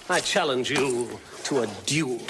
I challenge you to a duel.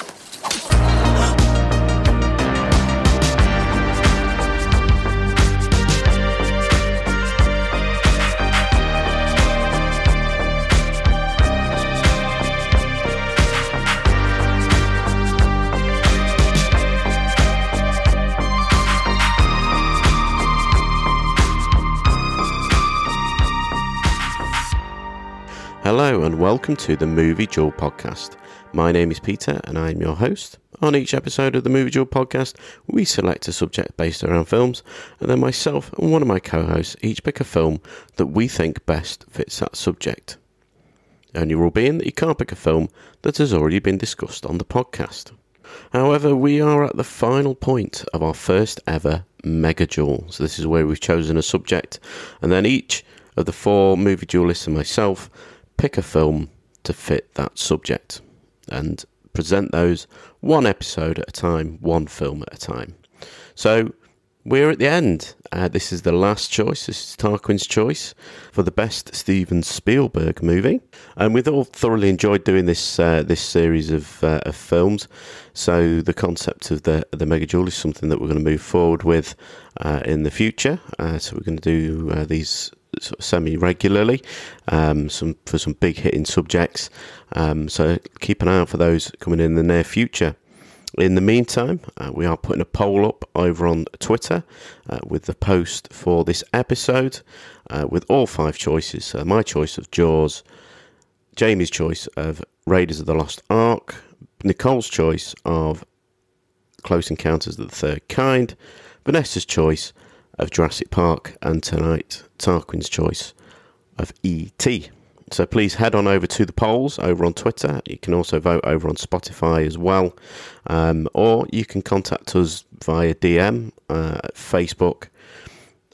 Hello and welcome to the Movie Duel podcast. My name is Peter and I'm your host. On each episode of the Movie Duel podcast, we select a subject based around films, and then myself and one of my co-hosts each pick a film that we think best fits that subject. The only rule being that you can't pick a film that has already been discussed on the podcast. However, we are at the final point of our first ever Mega Duel. So this is where we've chosen a subject, and then each of the four movie duelists and myself pick a film to fit that subject and present those one episode at a time, one film at a time. So we're at the end. This is the last choice. This is Tarquin's choice for the best Steven Spielberg movie. And we've all thoroughly enjoyed doing this series of films. So the concept of the Mega Duel is something that we're going to move forward with in the future. So we're going to do these sort of semi-regularly, some big hitting subjects. So keep an eye out for those coming in the near future. In the meantime, we are putting a poll up over on Twitter with the post for this episode with all five choices. My choice of Jaws, Jamie's choice of Raiders of the Lost Ark, Nicole's choice of Close Encounters of the Third Kind, Vanessa's choice of Jurassic Park, and tonight Tarquin's choice of E.T. So please head on over to the polls over on Twitter. You can also vote over on Spotify as well, or you can contact us via DM at Facebook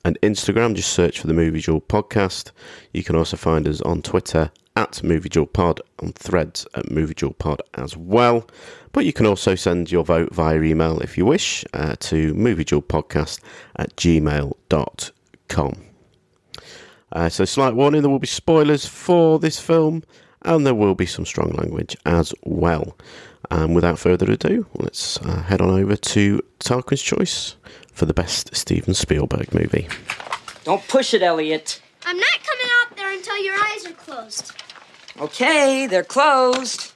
and Instagram. Just search for the Movie Duel podcast. You can also find us on Twitter at Movie Duel Pod, on Threads at Movie Duel Pod as well. But you can also send your vote via email if you wish to movieduelpodcast@gmail.com. So slight warning, there will be spoilers for this film and there will be some strong language as well. Without further ado, let's head on over to Tarquin's choice for the best Steven Spielberg movie. Don't push it, Elliot. I'm not coming out there until your eyes are closed. Okay, they're closed.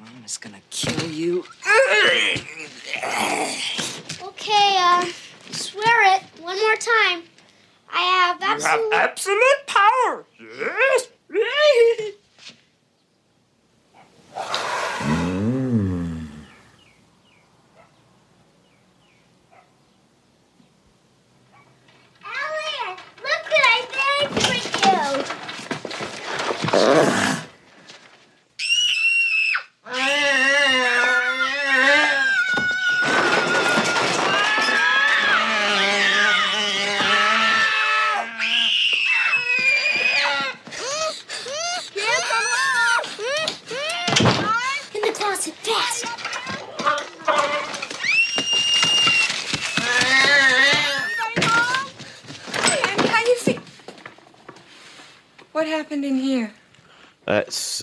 I'm just gonna kill you. Okay, swear it one more time. I have absolute... You have absolute power. Yes. Elliot, look what I made for you. In the closet, fast. How you feel? What happened in here?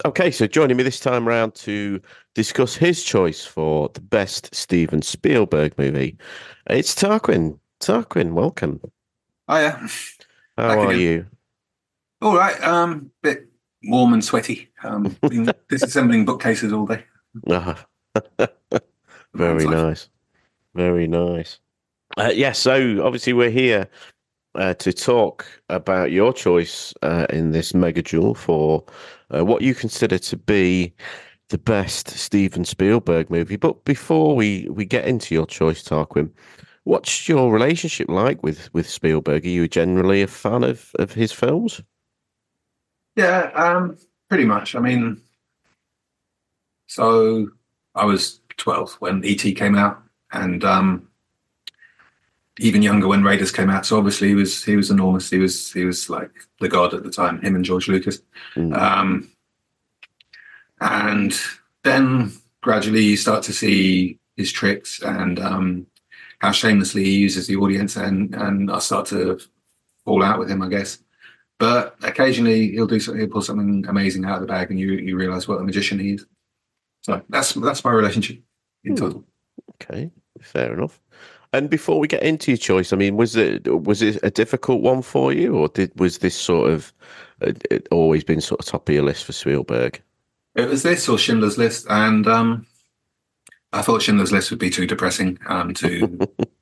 Okay, so joining me this time around to discuss his choice for the best Steven Spielberg movie, it's Tarquin. Tarquin, welcome. Hiya. How Back are again. you? All right. Bit warm and sweaty. Been disassembling bookcases all day. Ah, very nice. Very nice. Yeah, so obviously we're here to talk about your choice in this Mega Duel for what you consider to be the best Steven Spielberg movie. But before we get into your choice, Tarquin, what's your relationship like with Spielberg? Are you generally a fan of his films? Yeah, pretty much. I mean, so I was 12 when E.T. came out, and even younger when Raiders came out. So obviously he was enormous. He was like the god at the time, him and George Lucas. And then gradually you start to see his tricks and how shamelessly he uses the audience, and I start to fall out with him, I guess. But occasionally he'll pull something amazing out of the bag, and you realise what a magician he is. So that's my relationship in total. Okay, fair enough. And before we get into your choice, I mean, was it a difficult one for you, or was this sort of it always been sort of top of your list for Spielberg? It was this or Schindler's List, and I thought Schindler's List would be too depressing to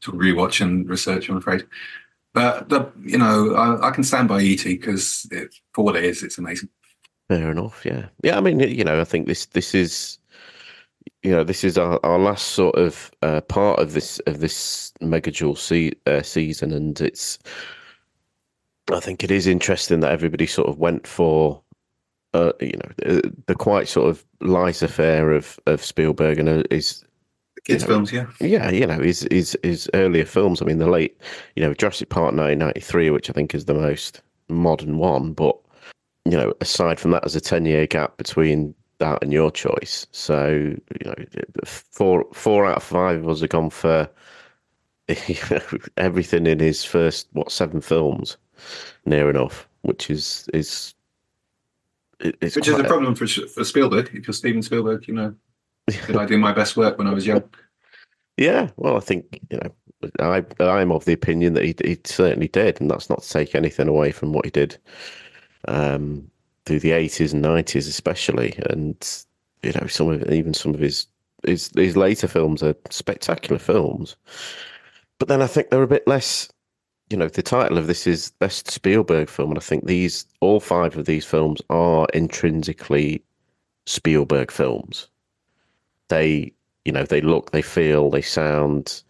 rewatch and research, I'm afraid. But I can stand by E.T. because for what it is, it's amazing. Fair enough. Yeah. I mean, I think this is, this is our last sort of part of this Mega Duel season, and I think it is interesting that everybody sort of went for, the quite sort of light affair of Spielberg and his kids' films, yeah. His earlier films. I mean, the late, Jurassic Park 1993, which I think is the most modern one, but aside from that, there's a 10-year gap between that and your choice. So, 4 out of 5 of us have gone for everything in his first 7 films, near enough, which is a problem for Spielberg. If you're Steven Spielberg, did I do my best work when I was young? Yeah, well, I think I'm of the opinion that he certainly did, and that's not to take anything away from what he did through the 80s and 90s, especially. And some of his later films are spectacular films. But then I think they're a bit less. The title of this is Best Spielberg Film, and I think all 5 of these films are intrinsically Spielberg films. They look, they feel, they sound,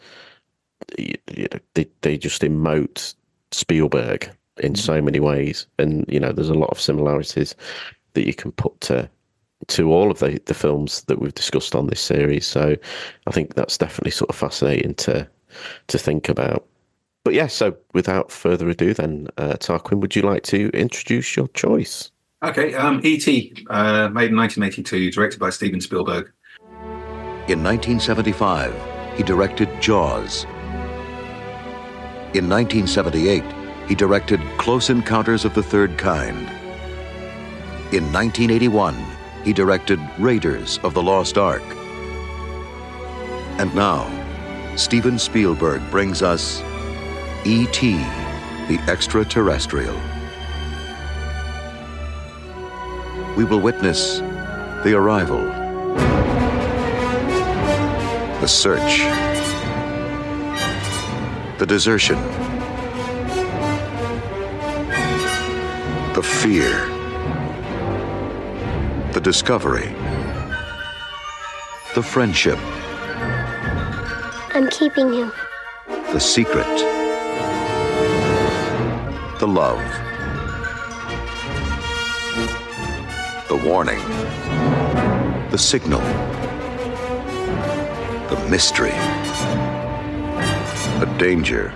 they just emote Spielberg in so many ways. And, there's a lot of similarities that you can put to all of the films that we've discussed on this series. So I think that's definitely sort of fascinating to think about. But yeah, so without further ado then, Tarquin, would you like to introduce your choice? Okay, E.T., made in 1982, directed by Steven Spielberg. In 1975, he directed Jaws. In 1978, he directed Close Encounters of the Third Kind. In 1981, he directed Raiders of the Lost Ark. And now, Steven Spielberg brings us E.T., the Extra Terrestrial. We will witness the arrival, the search, the desertion, the fear, the discovery, the friendship. I'm keeping him. The secret, the love, the warning, the signal, the mystery, the danger,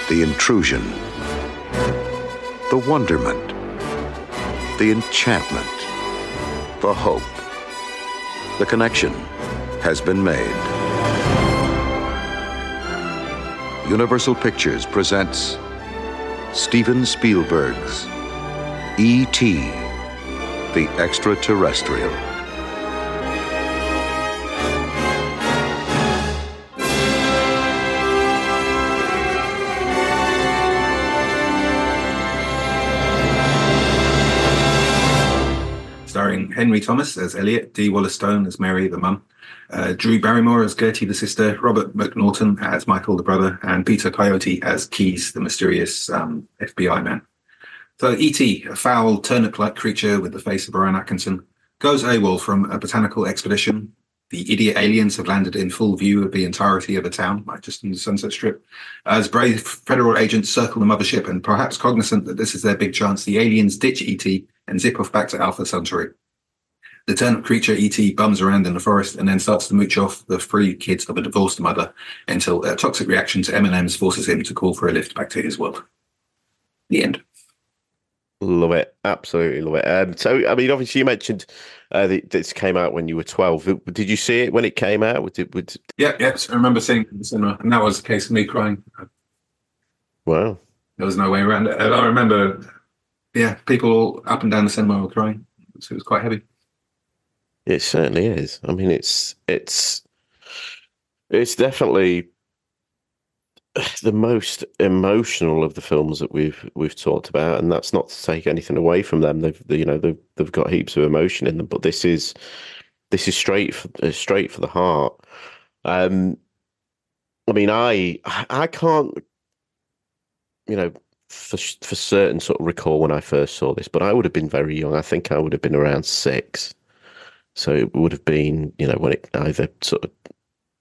the intrusion, the wonderment, the enchantment, the hope. The connection has been made. Universal Pictures presents Steven Spielberg's E.T., the Extra Terrestrial. Starring Henry Thomas as Elliot, Dee Wallace-Stone as Mary, the mum, Drew Barrymore as Gertie, the sister, Robert McNaughton as Michael, the brother, and Peter Coyote as Keys, the mysterious FBI man. So E.T., a foul, turnip-like creature with the face of Rowan Atkinson, goes AWOL from a botanical expedition. The idiot aliens have landed in full view of the entirety of the town, like just in the Sunset Strip. As brave federal agents circle the mothership and perhaps cognizant that this is their big chance, the aliens ditch E.T. and zip off back to Alpha Centauri. The turnip creature E.T. bums around in the forest and then starts to mooch off the 3 kids of a divorced mother until a toxic reaction to M&Ms forces him to call for a lift back to his world. The end. Love it. Absolutely love it. So, I mean, obviously, you mentioned that this came out when you were 12. Did you see it when it came out? Yeah, yeah. So I remember seeing it in the cinema, and that was the case of me crying. Wow. There was no way around it. I remember, yeah, people up and down the cinema were crying. So it was quite heavy. It certainly is. I mean, it's definitely the most emotional of the films that we've talked about, and that's not to take anything away from them. They've got heaps of emotion in them, but this is straight for the heart. I mean, I can't, for certain sort of recall when I first saw this, but I would have been very young. I think I would have been around 6, so it would have been, when it either sort of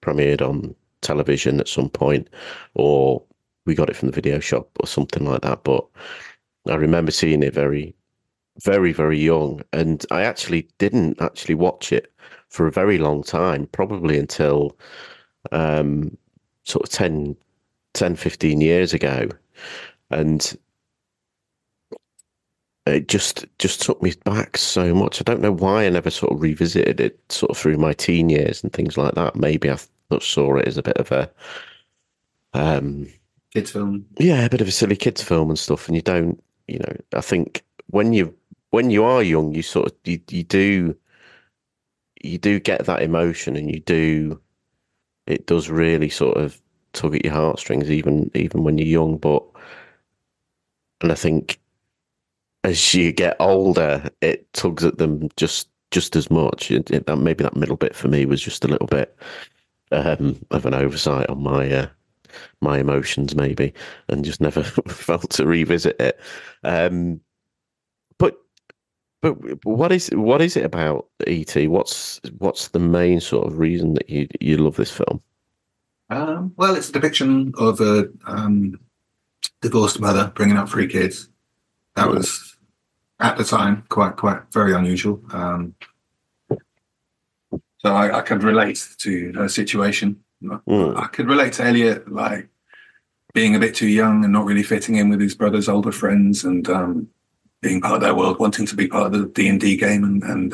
premiered on television at some point, or we got it from the video shop or something like that. But I remember seeing it very, very, very young, and I actually didn't actually watch it for a very long time, probably until sort of 15 years ago. And it just took me back so much. I don't know why I never sort of revisited it sort of through my teen years and things like that. Maybe I saw it as a bit of a Kids film. yeah, a bit of a silly kids film and stuff. And you don't, I think when you are young, you sort of you do get that emotion, and it does really sort of tug at your heartstrings, even when you're young. And I think as you get older, it tugs at them just as much. Maybe that middle bit for me was just a little bit of an oversight on my emotions, maybe, and just never felt to revisit it. But what is it about E.T.? What's the main sort of reason that you love this film? Well, it's a depiction of a divorced mother bringing up 3 kids. That was, at the time, quite very unusual. So I could relate to her situation. I could relate to Elliot, like being a bit too young and not really fitting in with his brother's older friends, and being part of their world, wanting to be part of the D&D game, and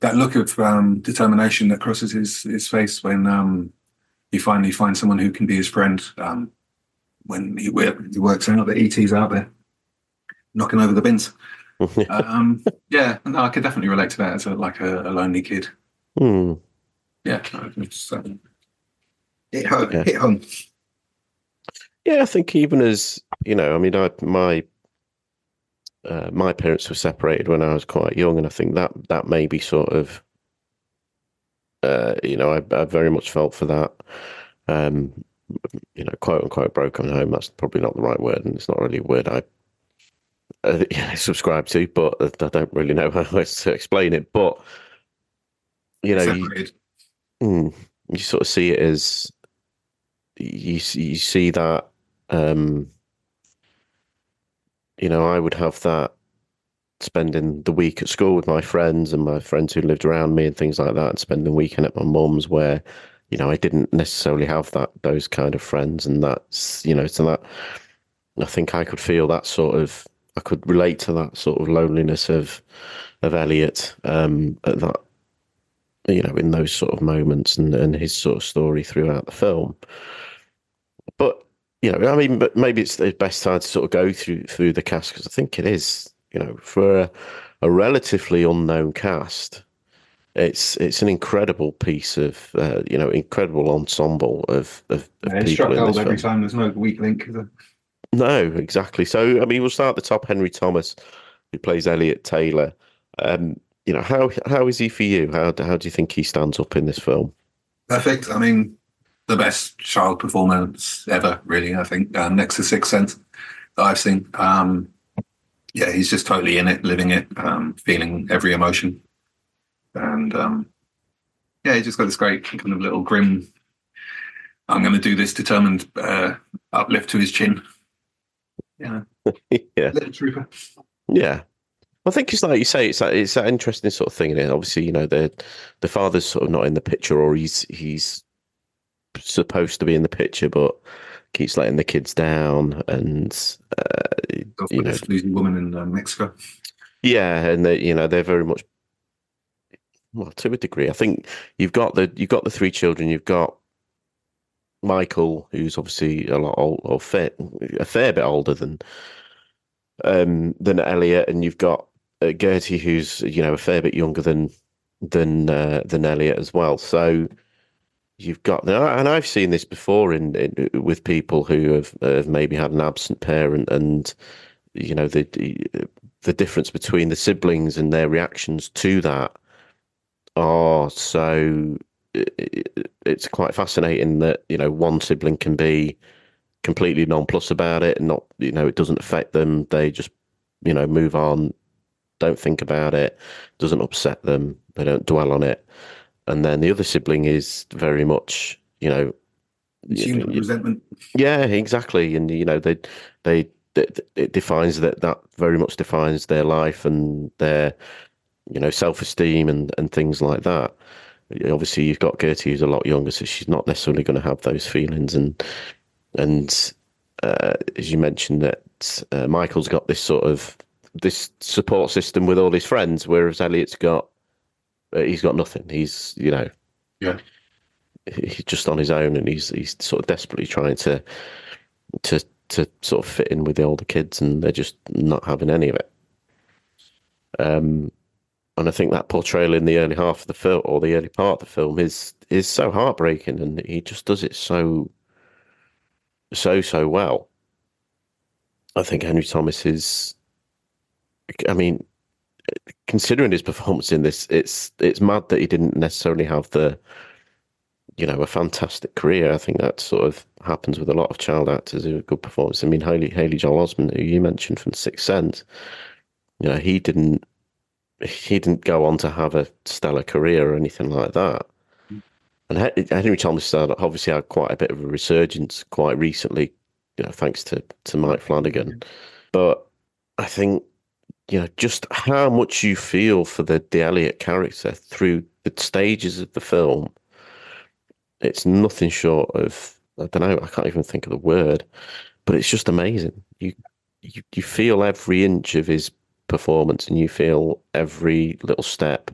that look of determination that crosses his face when he finally finds someone who can be his friend. When he works out that E.T.'s out there knocking over the bins. Yeah, no, I could definitely relate to that as a lonely kid. Yeah, it hit home. Yeah, I think even as I mean, my parents were separated when I was quite young, and I think that maybe sort of, I very much felt for that. Quote unquote broken home. That's probably not the right word, and it's not really a word I subscribe to, but I don't really know how else to explain it. But you sort of see it as you see that. I would have that spending the week at school with my friends and my friends who lived around me and things like that, and spending the weekend at my mum's, where I didn't necessarily have those kind of friends, and that's so that I think I could feel that sort of, I could relate to that sort of loneliness of Elliot at that, in those sort of moments, and his sort of story throughout the film. But I mean, but maybe it's the best time to sort of go through the cast, because I think it is, for a relatively unknown cast. It's an incredible piece of incredible ensemble of people struck in gold this every film. time. There's no weak link, is there? No, exactly. So I mean, we'll start at the top. Henry Thomas, who plays Elliot Taylor. How is he for you? How do you think he stands up in this film? Perfect. I mean, the best child performance ever, really. I think next to Sixth Sense that I've seen. Yeah, he's just totally in it, living it, feeling every emotion. And yeah, he just got this great kind of little grim, I'm going to do this, determined uplift to his chin. Yeah. Yeah. Little trooper. Yeah. I think it's like you say, it's that interesting sort of thing. And obviously, the father's sort of not in the picture, or he's supposed to be in the picture, but keeps letting the kids down, and Does you with know, this losing woman in Mexico. yeah, and they're very much, well, to a degree. I think you've got the three children. You've got Michael, who's obviously a lot old, or a fair bit older than Elliot, and you've got Gertie, who's a fair bit younger than Elliot as well. So you've got, and I've seen this before with people who have maybe had an absent parent, and the difference between the siblings and their reactions to that are so. It's quite fascinating that one sibling can be completely nonplussed about it, and not it doesn't affect them. They just move on, don't think about it, doesn't upset them. They don't dwell on it. And then the other sibling is very much Consumed resentment. yeah, exactly. And they it defines that very much defines their life and their self-esteem and things like that. Obviously, you've got Gertie, who's a lot younger, so she's not necessarily going to have those feelings. And as you mentioned, that Michael's got this support system with all his friends, whereas Elliot's he's got nothing. He's Yeah. he's just on his own, and he's sort of desperately trying to sort of fit in with the older kids, and they're just not having any of it. And I think that portrayal in the early half of the film, or the early part of the film, is so heartbreaking, and he just does it so well. I think Henry Thomas is, I mean, considering his performance in this, it's mad that he didn't necessarily have a fantastic career. I think that sort of happens with a lot of child actors who have good performance. I mean, Haley Joel Osment, who you mentioned from Sixth Sense, he didn't go on to have a stellar career or anything like that. And Henry Thomas obviously had quite a bit of a resurgence quite recently, thanks to Mike Flanagan. But I think, just how much you feel for the Elliot character through the stages of the film, it's nothing short of, I don't know, I can't even think of the word, but it's just amazing. You feel every inch of his performance, and you feel every little step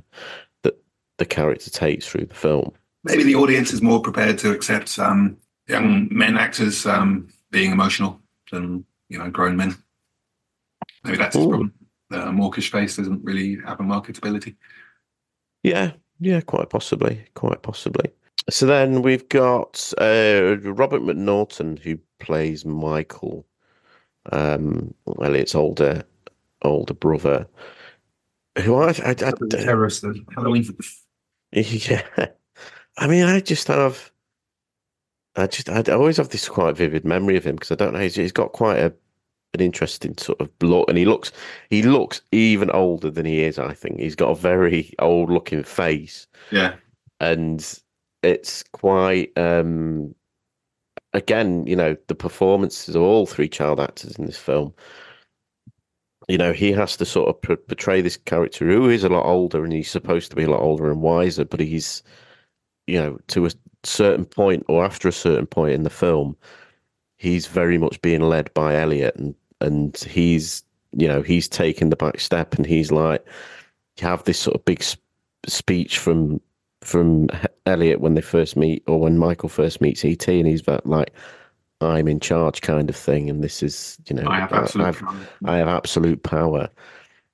that the character takes through the film. Maybe the audience is more prepared to accept young men actors being emotional than grown men. Maybe that's his problem. The mawkish face doesn't really have a marketability. Yeah, quite possibly. So then we've got Robert McNaughton, who plays Michael, Elliot's older brother, who I terrorist of Halloween. Yeah, I mean, I always have this quite vivid memory of him, because I don't know, he's got quite an interesting sort of look, and he looks even older than he is. I think he's got a very old looking face. Yeah, and it's quite again, the performances of all three child actors in this film. He has to sort of portray this character who is a lot older, and he's supposed to be a lot older and wiser, but he's, to a certain point, or after a certain point in the film, he's very much being led by Elliot, and he's taking the back step, and he's like, you have this sort of big speech from Elliot when they first meet, or when Michael first meets E.T., and he's like, I'm in charge kind of thing, and this is, I have absolute power.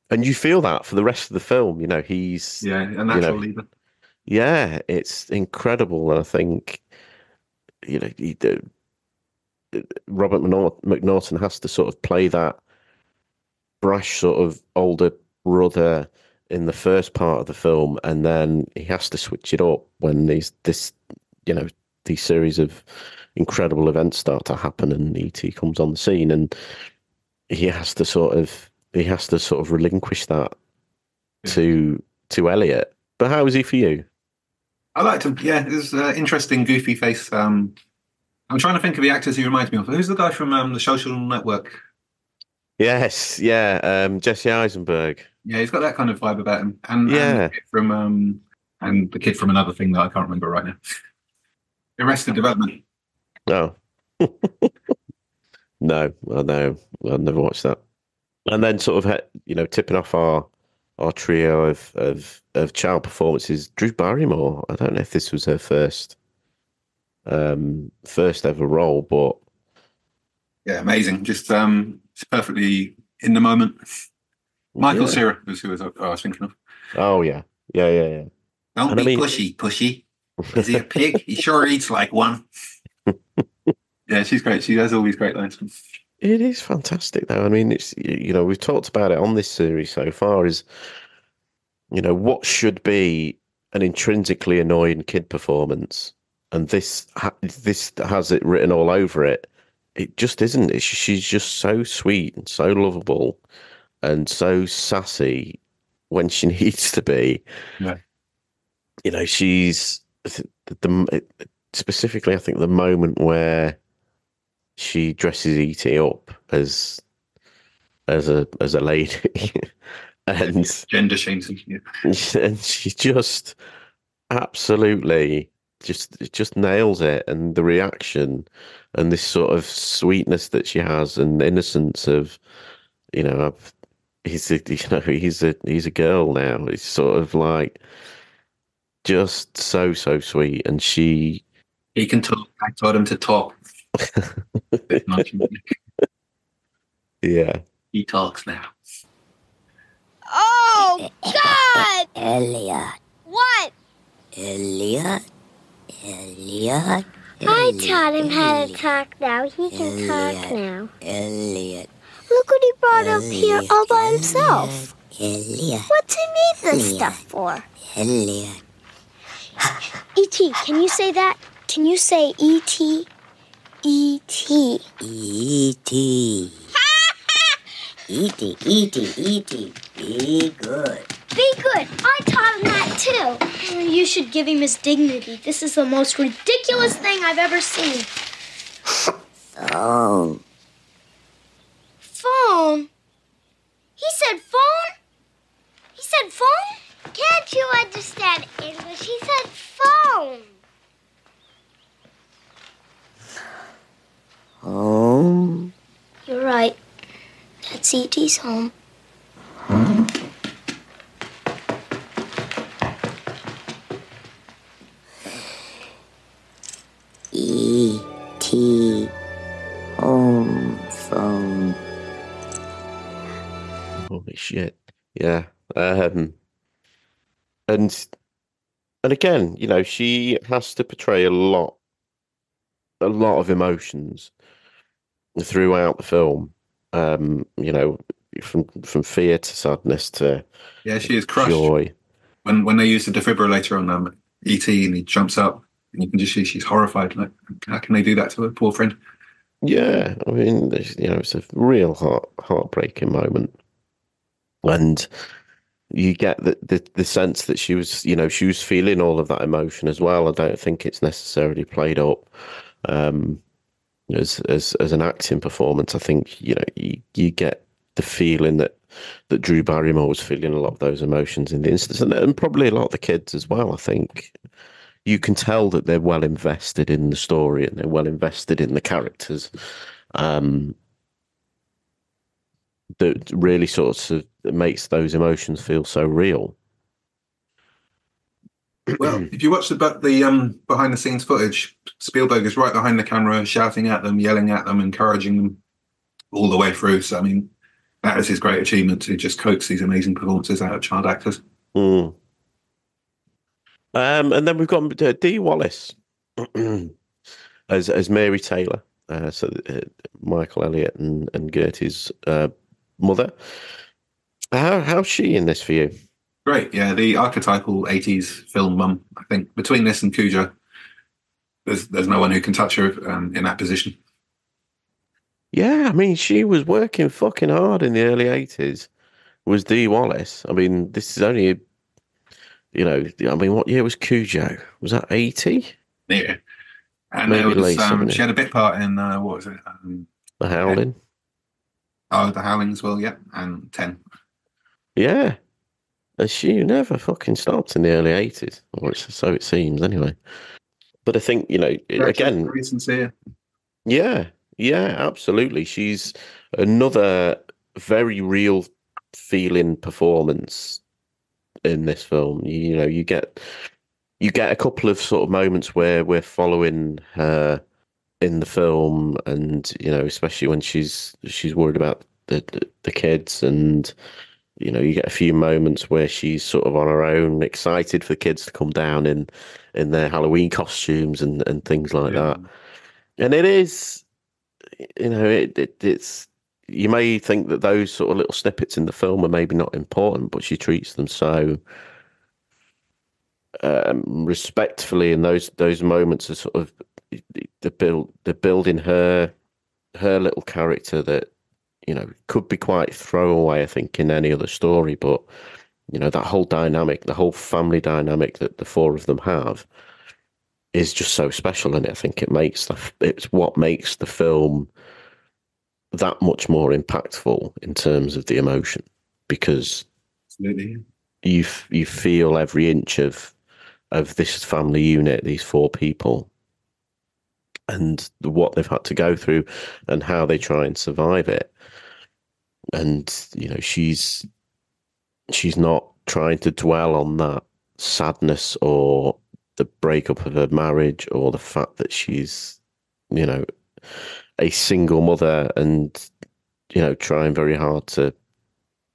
And you feel that for the rest of the film. He's a natural leader. Yeah, it's incredible. And I think Robert McNaughton has to sort of play that brash sort of older brother in the first part of the film, and then he has to switch it up when these series of incredible events start to happen, and E.T. comes on the scene, and he has to sort of relinquish that to Elliot. But how was he for you? I liked him. Yeah, his interesting, goofy face. I'm trying to think of the actors he reminds me of. Who's the guy from The Social Network? Yes, yeah, Jesse Eisenberg. Yeah, he's got that kind of vibe about him. And the kid from another thing that I can't remember right now. Arrested Development. Oh. No, I've never watched that. And then sort of, tipping off our trio of child performances, Drew Barrymore. I don't know if this was her first ever role, but Yeah, amazing. Just it's perfectly in the moment. Michael yeah. Cera was who I was thinking of. Oh yeah, yeah. Don't And I be mean, pushy. Is he a pig? He sure eats like one. Yeah, she's great. She has all these great lines. it is fantastic though. I mean, it's we've talked about it on this series so far. Is what should be an intrinsically annoying kid performance, and this has it written all over it. It just isn't. She's just so sweet and so lovable and so sassy when she needs to be. Yeah. She's specifically, I think, the moment where she dresses E.T. up as a lady, and Gender shames him. Yeah. and she just absolutely just nails it, and the reaction and this sort of sweetness that she has and innocence of he's a girl now. It's sort of like just so sweet, and she He can talk. I taught him to talk. yeah. He talks now. Oh, God! Elliot. What? Elliot. I taught him how to talk now. He can talk now. Elliot. Look what he brought up here all by himself. Elliot. What's he need this stuff for? Elliot. E.T., can you say that? Can you say E.T.? E.T. E.T. E.T. Be good. Be good. I taught him that too. You should give him his dignity. This is the most ridiculous thing I've ever seen. Phone. Phone? He said phone? He said phone? Can't you understand English? He said phone. Home. You're right. That's E.T.'s home. E.T. Home phone. Holy shit. Yeah. And again, she has to portray a lot of emotions throughout the film. From fear to sadness to She is crushed. joy. When they use the defibrillator on E.T. and he jumps up, and you can just see she's horrified. Like, how can they do that to her poor friend? Yeah, I mean, it's a real heartbreaking moment, and you get the sense that she was feeling all of that emotion as well. I don't think it's necessarily played up as an acting performance. I think you get the feeling that Drew Barrymore was feeling a lot of those emotions in the instance, and probably a lot of the kids as well. I think you can tell that they're well invested in the story and they're well invested in the characters. That really sort of makes those emotions feel so real. Well, if you watch the behind the scenes footage, Spielberg is right behind the camera, shouting at them, yelling at them, encouraging them all the way through. So, I mean, that is his great achievement, to just coax these amazing performances out of child actors. Mm. And then we've got Dee Wallace as Mary Taylor, Michael Elliott and Gertie's mother. How's she in this for you? Great, yeah, the archetypal 80s film mum. I think between this and Cujo, there's no one who can touch her in that position. Yeah, I mean, she was working fucking hard in the early 80s, was Dee Wallace. I mean, this is only, what year was Cujo? Was that 80? Yeah. And maybe late she had a bit part in, what was it? The Howling. 10. Oh, The Howling as well, yeah, and 10. Yeah. And she never fucking stopped in the early 80s, or so it seems anyway. But I think, again... Very sincere. Yeah, absolutely. She's another very real feeling performance in this film. You know, you get a couple of sort of moments where we're following her in the film, and you know, especially when she's worried about the kids, and you know, you get a few moments where she's sort of on her own, excited for the kids to come down in their Halloween costumes and things like that. And it is, you know, it's, you may think that those sort of little snippets in the film are maybe not important, but she treats them so respectfully, and those moments are sort of the building her little character that, you know, could be quite throwaway, I think, in any other story, but you know, that whole dynamic, the whole family dynamic that the four of them have is just so special, and I think it's what makes the film that much more impactful in terms of the emotion, because Absolutely. you feel every inch of this family unit, these four people, and what they've had to go through and how they try and survive it. And you know, she's not trying to dwell on that sadness or the breakup of her marriage or the fact that she's, you know, a single mother and, you know, trying very hard to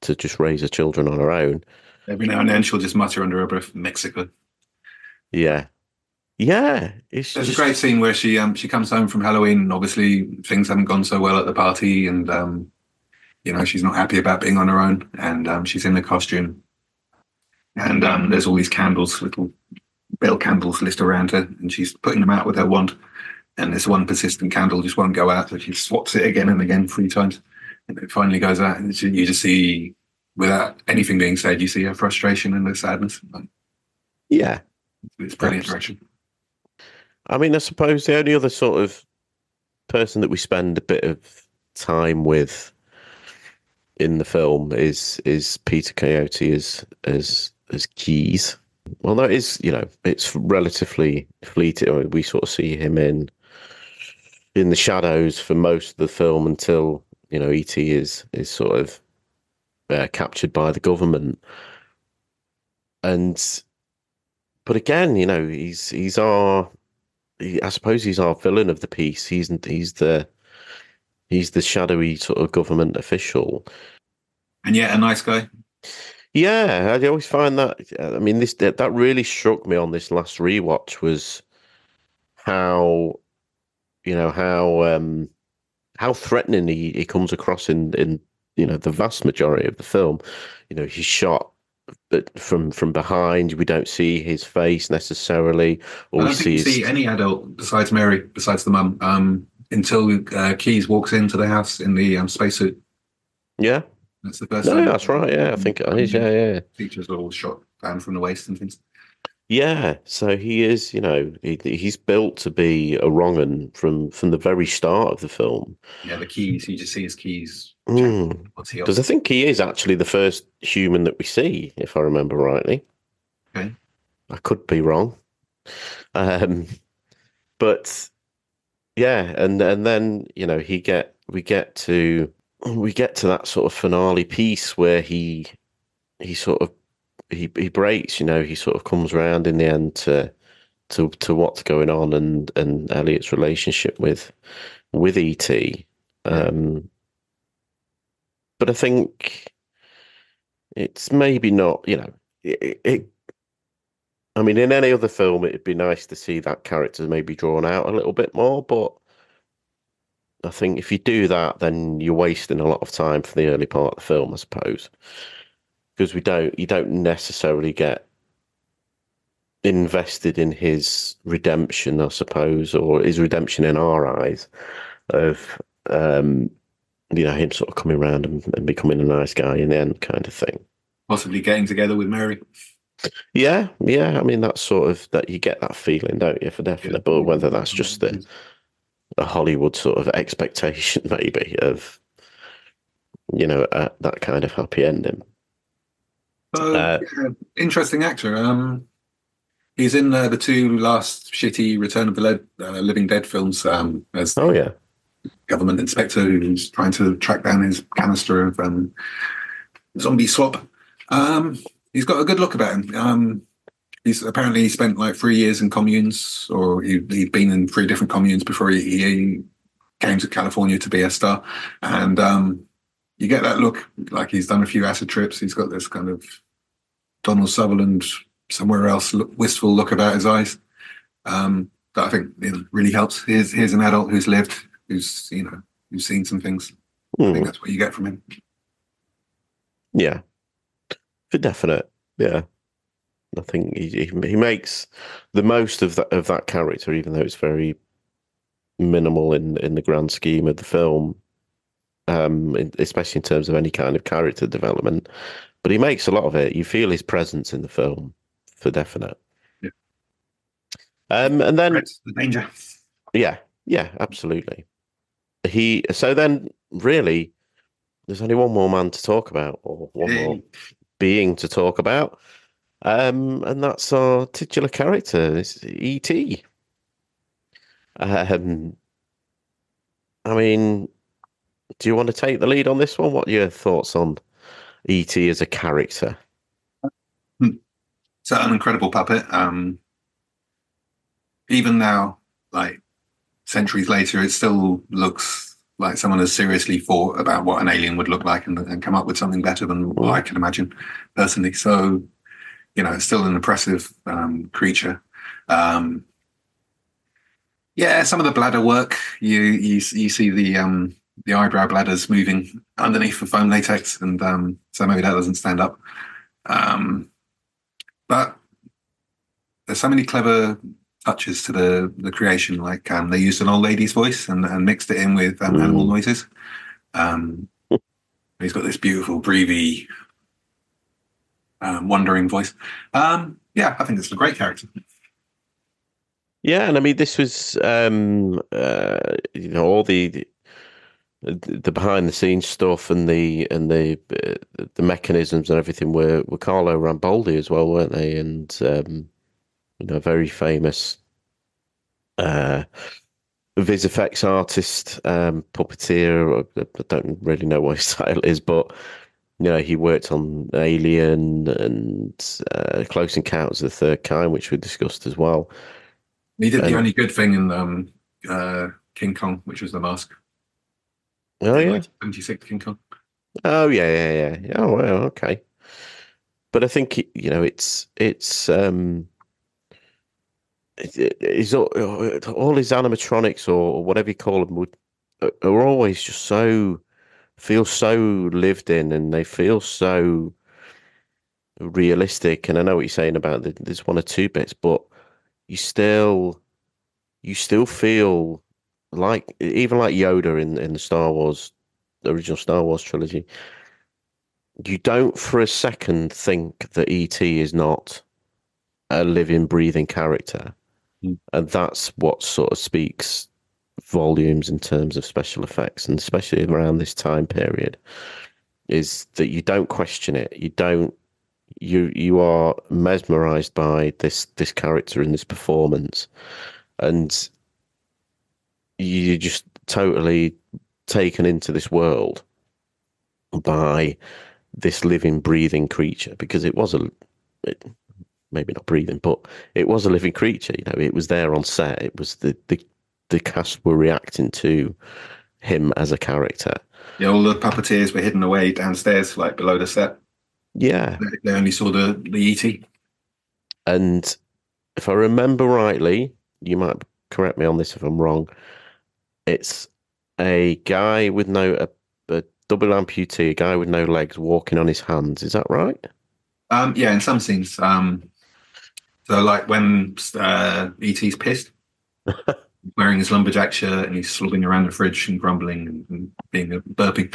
just raise her children on her own. Every now and then she'll just mutter under her breath, Mexico. Yeah. Yeah. There's a great scene where she comes home from Halloween, and obviously things haven't gone so well at the party, and you know, she's not happy about being on her own, and she's in the costume, and there's all these candles, little bell candles lit around her, and she's putting them out with her wand, and this one persistent candle just won't go out, so she swaps it again and again 3 times, and it finally goes out, and you just see, without anything being said, you see her frustration and her sadness. Yeah. It's brilliant direction. I mean, I suppose the only other sort of person that we spend a bit of time with in the film is Peter Coyote as Keys. Well, that is, you know, it's relatively fleeting. We sort of see him in the shadows for most of the film until, you know, E.T. is sort of captured by the government. But again, you know, I suppose he's our villain of the piece. He's the shadowy sort of government official, and yet a nice guy. Yeah, I always find that. I mean, that really struck me on this last rewatch was how, you know, how threatening he comes across in you know, the vast majority of the film. You know, he's shot from behind. We don't see his face necessarily. I don't think you see any adult besides Mary, besides the mum, until Keys walks into the house in the spacesuit. Yeah, that's the first. No, that's right. Yeah, I think it is. Yeah. Features are all shot down from the waist and things. Yeah, so he is, you know, he's built to be a wrong-un from the very start of the film. Yeah, the keys, you just see his keys. Because I think he is actually the first human that we see, if I remember rightly. Okay. I could be wrong. But yeah, and then, you know, we get to that sort of finale piece where he sort of he breaks, you know, he sort of comes around in the end to what's going on and Elliot's relationship with E.T. But I think it's maybe not, you know, I mean, in any other film, it'd be nice to see that character maybe drawn out a little bit more, but I think if you do that, then you're wasting a lot of time for the early part of the film, I suppose. Because you don't necessarily get invested in his redemption, I suppose, or his redemption in our eyes of, you know, him sort of coming around and becoming a nice guy in the end, kind of thing. Possibly getting together with Mary. Yeah. I mean, that's sort of that you get that feeling, don't you, for definite. But whether that's just the Hollywood sort of expectation, maybe, of, you know, that kind of happy ending. Interesting actor. He's in the 2 last shitty Return of the Living Dead films. As government inspector who's trying to track down his canister of zombie swap. He's got a good look about him. He's apparently spent like 3 years in communes, or he'd been in 3 different communes before he came to California to be a star. And you get that look, like he's done a few acid trips. He's got this kind of Donald Sutherland, somewhere else, wistful look about his eyes. That I think really helps. Here's an adult who's lived, who's seen some things. I think that's what you get from him. Yeah, for definite. Yeah, I think he makes the most of that character, even though it's very minimal in the grand scheme of the film, especially in terms of any kind of character development. But he makes a lot of it. You feel his presence in the film, for definite. Yeah. And then the danger. Yeah, absolutely. So then, really, there's only one more man to talk about, or one more being to talk about, and that's our titular character, it's E.T. I mean, do you want to take the lead on this one? What are your thoughts on E.T. as a character? So an incredible puppet. Even now, like centuries later, it still looks like someone has seriously thought about what an alien would look like and come up with something better than what I can imagine personally. So, it's still an impressive creature. Some of the bladder work, you see the eyebrow bladders moving underneath the foam latex, and so maybe that doesn't stand up. But there's so many clever touches to the creation, like they used an old lady's voice and mixed it in with animal noises. He's got this beautiful, breathy, wandering voice. I think it's a great character. Yeah, and I mean, this was all the behind the scenes stuff and the mechanisms and everything were Carlo Rambaldi as well, weren't they? And very famous vis effects artist, puppeteer. I don't really know what his title is, but he worked on Alien and Close Encounters of the Third Kind, which we discussed as well. He did the only good thing in King Kong, which was The Mask. Oh yeah, 76 King Kong. Oh yeah. Oh well, okay. But I think it's all his animatronics or whatever you call them are always just feel so lived in, and they feel so realistic. And I know what you're saying about there's 1 or 2 bits, but you still feel like, even like Yoda in the original Star Wars trilogy, you don't for a second think that E.T. is not a living, breathing character. And that's what sort of speaks volumes in terms of special effects, and especially around this time period, is that you don't question it. You are mesmerized by this character and this performance, and you're just totally taken into this world by this living, breathing creature, because maybe not breathing, but it was a living creature. It was there on set. It was the cast were reacting to him as a character. Yeah, all the puppeteers were hidden away downstairs, like below the set. Yeah, they only saw the ET. And if I remember rightly, you might correct me on this if I'm wrong, it's a guy with a double amputee, a guy with no legs walking on his hands. Is that right? Yeah, in some scenes. So like when ET's pissed, wearing his lumberjack shirt, and he's slobbing around the fridge and grumbling and being burping.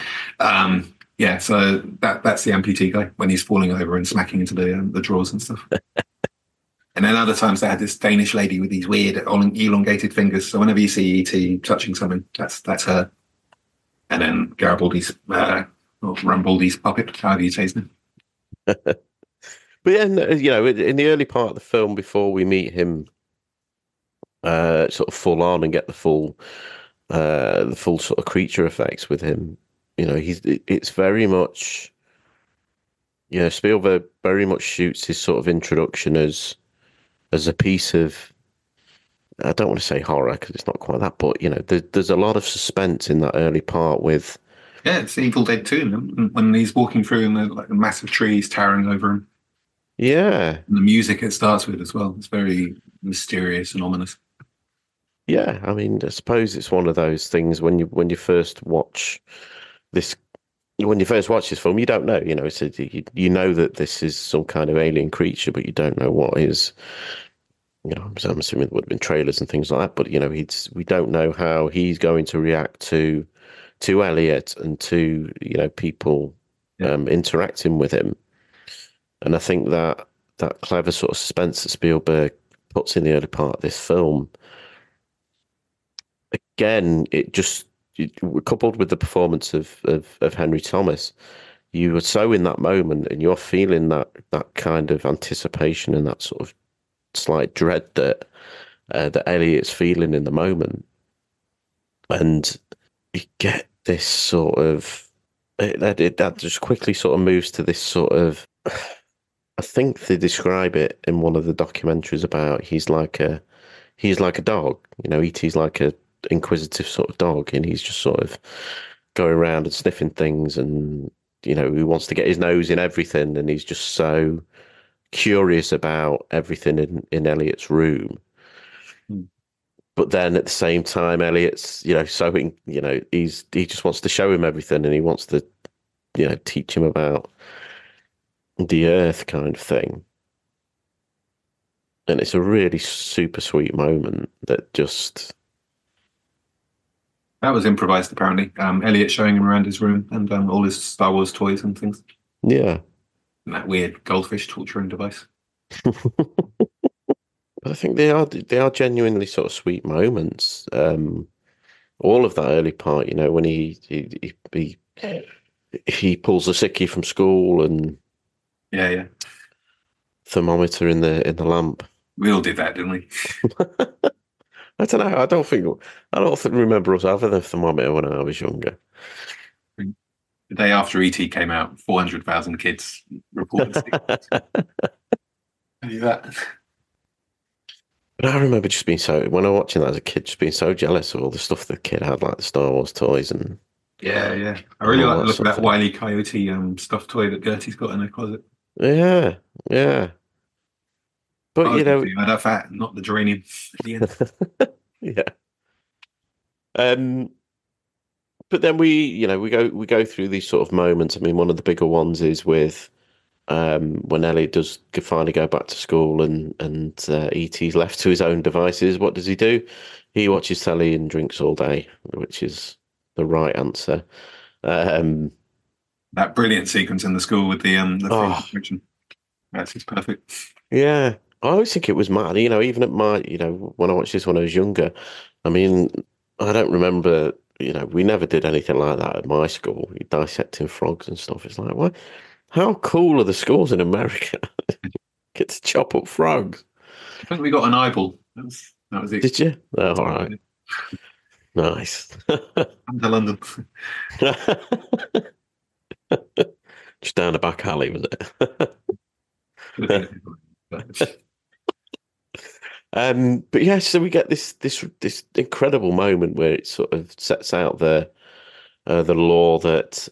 Yeah, so that's the amputee guy when he's falling over and smacking into the drawers and stuff. And then other times they had this Danish lady with these weird elongated fingers. So whenever you see E.T. touching something, that's her. And then Garibaldi's or Rambaldi's puppet, however you say his name. But yeah, in the early part of the film, before we meet him sort of full on and get the full the full sort of creature effects with him. It's very much, Spielberg very much shoots his sort of introduction as a piece of, I don't want to say horror because it's not quite that, but there's a lot of suspense in that early part with. Yeah, it's Evil Dead 2 when he's walking through and there's like massive trees towering over him. Yeah. And the music it starts with as well. It's very mysterious and ominous. Yeah, I mean, I suppose it's one of those things when you first watch this film, you don't know, you know that this is some kind of alien creature, but you don't know what is. I'm assuming there would have been trailers and things like that, but we don't know how he's going to react to Elliot and to people interacting with him. And I think that clever sort of suspense that Spielberg puts in the early part of this film, again, coupled with the performance of Henry Thomas, you were so in that moment and you're feeling that kind of anticipation and that sort of slight dread that Elliot's feeling in the moment. And you get this sort of, that just quickly sort of moves to this sort of, I think they describe it in one of the documentaries about he's like a dog, E.T.'s like a inquisitive sort of dog, and he's just sort of going around and sniffing things, and he wants to get his nose in everything, and he's just so curious about everything in Elliot's room. But then at the same time, Elliot's he just wants to show him everything, and he wants to teach him about the earth kind of thing. And it's a really super sweet moment that just... That was improvised, apparently. Elliot showing him around his room and all his Star Wars toys and things. Yeah. And that weird goldfish torturing device. I think they are genuinely sort of sweet moments. All of that early part, when he pulls the sickie from school and yeah, thermometer in the lamp. We all did that, didn't we? I don't know. I don't remember us having a thermometer when I was younger. The day after ET came out, 400,000 kids reported that. But I remember just being when I was watching that as a kid, just being so jealous of all the stuff the kid had, like the Star Wars toys and. Yeah. I really like the look of that Wile E. Coyote stuffed toy that Gertie's got in her closet. Yeah. But I had that fat, not the geranium at the end. Yeah. But then we go through these sort of moments. I mean, one of the bigger ones is with when Elliot does finally go back to school and E.T.'s left to his own devices. What does he do? He watches telly and drinks all day, which is the right answer. That brilliant sequence in the school with the fiction. That's just perfect. Yeah. I always think it was mad, even at my, when I watched this when I was younger. I mean, I don't remember, we never did anything like that at my school. We dissecting frogs and stuff. It's like, what? How cool are the schools in America? Get to chop up frogs. I think we got an eyeball. That was it. Did you? Oh, all right. Nice. To London. Just down the back alley, was it? But yeah, so we get this incredible moment where it sort of sets out the law that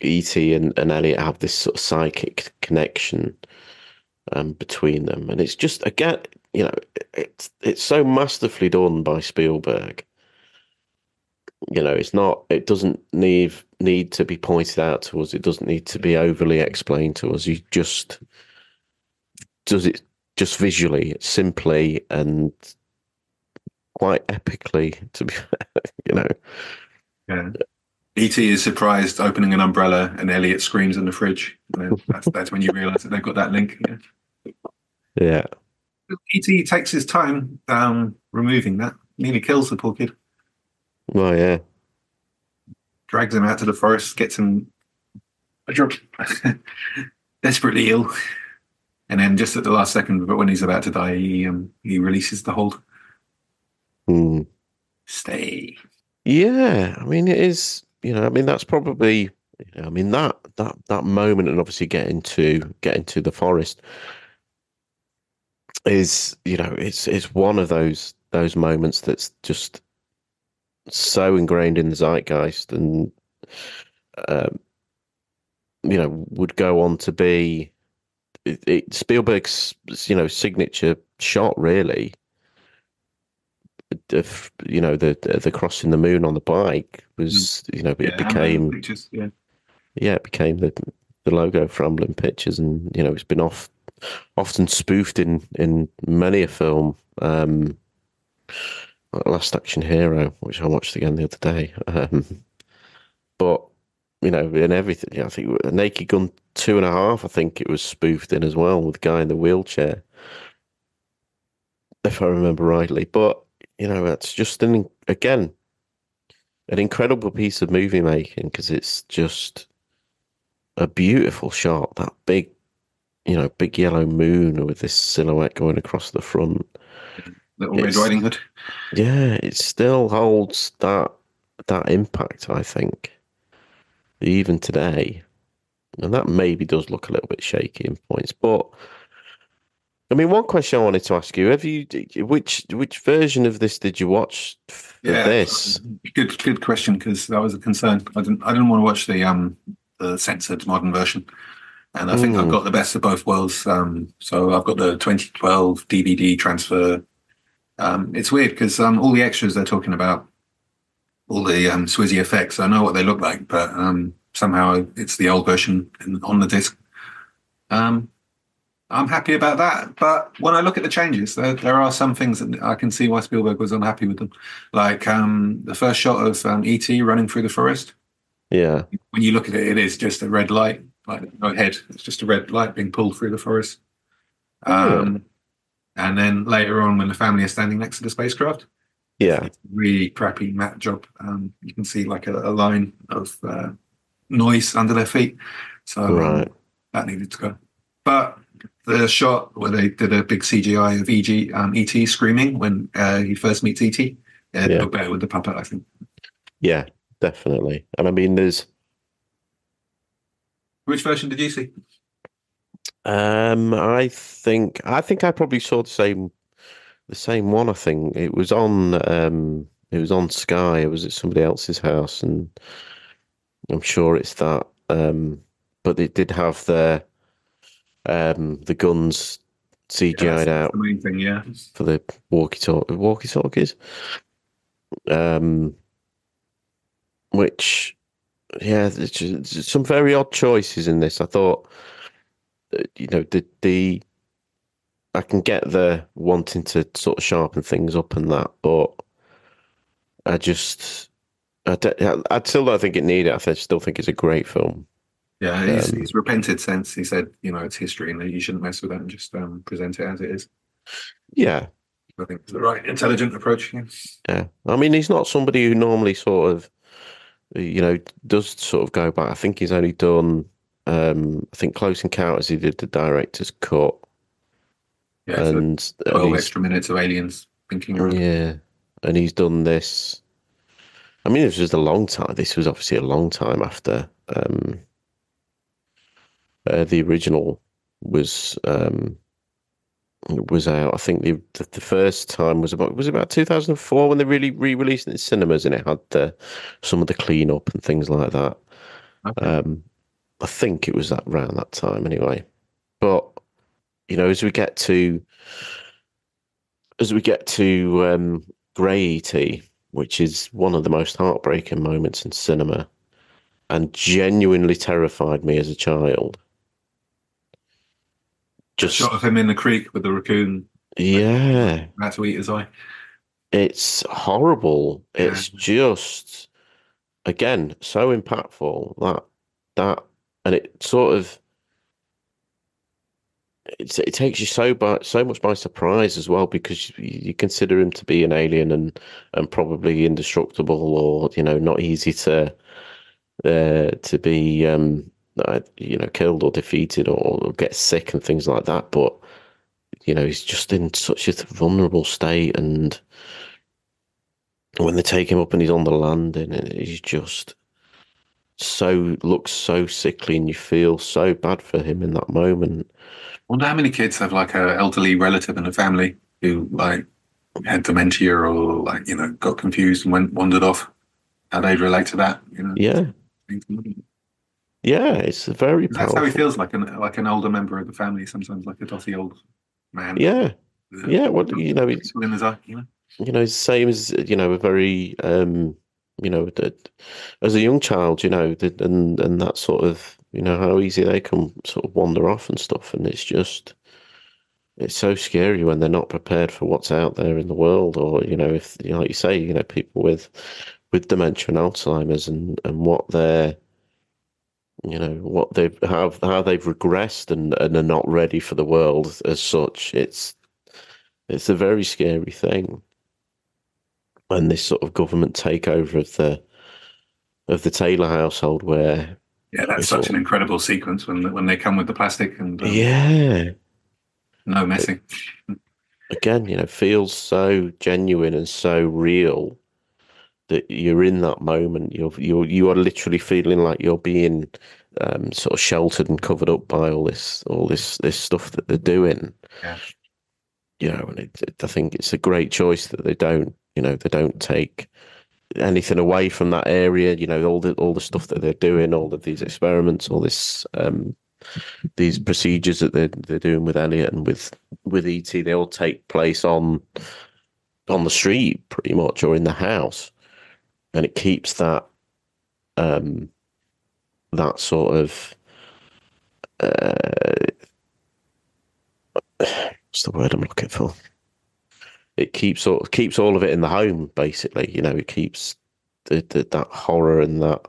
E.T. and Elliot have this sort of psychic connection between them, and it's just, again, it's so masterfully done by Spielberg. It doesn't need to be pointed out to us. It doesn't need to be overly explained to us. He just does it just visually, simply, and quite epically, to be fair, Yeah. E.T. is surprised opening an umbrella and Elliot screams in the fridge. That's when you realise that they've got that link. Yeah. E.T. takes his time removing that. Nearly kills the poor kid. Well, yeah. Drags him out to the forest, gets him a drug. Desperately ill. And then just at the last second, but when he's about to die, he releases the hold. Stay. Yeah, I mean, it is. I mean, that's probably. I mean that moment, and obviously getting to the forest is, it's one of those moments that's just so ingrained in the zeitgeist, and um, would go on to be Spielberg's, signature shot, really. The crossing the moon on the bike was, it Amblin became, Pictures. it became the logo for Amblin Pictures, and it's been often spoofed in many a film. Like Last Action Hero, which I watched again the other day. But in everything, I think Naked Gun 2.5, I think it was spoofed in as well, with the guy in the wheelchair, if I remember rightly. But it's just again an incredible piece of movie making, because it's just a beautiful shot. That big yellow moon with this silhouette going across the front. Little Red Riding Hood. Yeah, it still holds that impact, I think, even today. And that maybe does look a little bit shaky in points. But I mean, one question I wanted to ask you: which version of this did you watch for this? Good question, because that was a concern. I didn't want to watch the censored modern version, and I think I've got the best of both worlds. So I've got the 2012 DVD transfer. It's weird because all the extras they're talking about, all the Swizzy effects, I know what they look like, but somehow it's the old version on the disc. I'm happy about that, but when I look at the changes, there are some things that I can see why Spielberg was unhappy with them. Like the first shot of E.T. running through the forest. Yeah. When you look at it, it is just a red light, like no head. It's just a red light being pulled through the forest. And then later on, when the family is standing next to the spacecraft, it's a really crappy matte job. You can see like a line of noise under their feet. So that needed to go. But the shot where they did a big CGI of E.T. screaming when he first meets E.T., it looked better with the puppet, I think. Yeah, definitely. And I mean, Which version did you see? I think I probably saw the same one. I think it was on Sky. It was at somebody else's house, and I'm sure it's that. But it did have the guns CGI'd out, the main thing, for the walkie-talkies. Which, there's just some very odd choices in this. I thought, I can get the wanting to sort of sharpen things up and that, but I still don't think it needed it. I still think it's a great film. Yeah, he's repented since. He said, it's history and you shouldn't mess with that and just present it as it is. Yeah. I think it's the right intelligent approach. Yeah. I mean, he's not somebody who normally sort of, does sort of go back. I think he's only done, I think Close Encounters, he did the director's cut. Yeah, and 12 extra minutes of aliens thinking around. Yeah, and he's done this. I mean, this was a long time. This was obviously a long time after the original was out. I think the first time was about 2004 when they really re-released it in cinemas, and it had some of the cleanup and things like that. Okay. I think it was around that time anyway. But as we get to Grey E.T., which is one of the most heartbreaking moments in cinema, and genuinely terrified me as a child. Just shot of him in the creek with the raccoon. Yeah, about to eat his eye. It's horrible. It's just, again, so impactful that, and it sort of. It takes you so much by surprise as well, because you consider him to be an alien and probably indestructible, or not easy to be killed or defeated or get sick and things like that. But he's just in such a vulnerable state, and when they take him up and he's on the landing, and he's just looks so sickly, and you feel so bad for him in that moment. I wonder how many kids have like an elderly relative in a family who like had dementia or like, got confused and wandered off. How they'd relate to that, Yeah. Yeah, it's a very That's how he powerful. feels, like an older member of the family, sometimes like a dotty old man. Yeah, yeah. Well, It's in his eye, same as a very as a young child, and that sort of how easy they can sort of wander off and stuff, and it's so scary when they're not prepared for what's out there in the world, or if like you say, people with dementia and Alzheimer's, and what they're what they've how they've regressed and are not ready for the world as such. It's a very scary thing. And this sort of government takeover of the Taylor household, where that's such an incredible sequence when they come with the plastic and no messing. Again, feels so genuine and so real that you're in that moment. You are literally feeling like you're being sort of sheltered and covered up by all this stuff that they're doing. Yeah. And I think it's a great choice that they don't take anything away from that area. All the stuff that they're doing, all of these experiments, all this these procedures that they're doing with Elliot and with E.T., they all take place on the street pretty much, or in the house, and it keeps that that sort of what's the word I'm looking for? It keeps all of it in the home, basically. It keeps that horror and that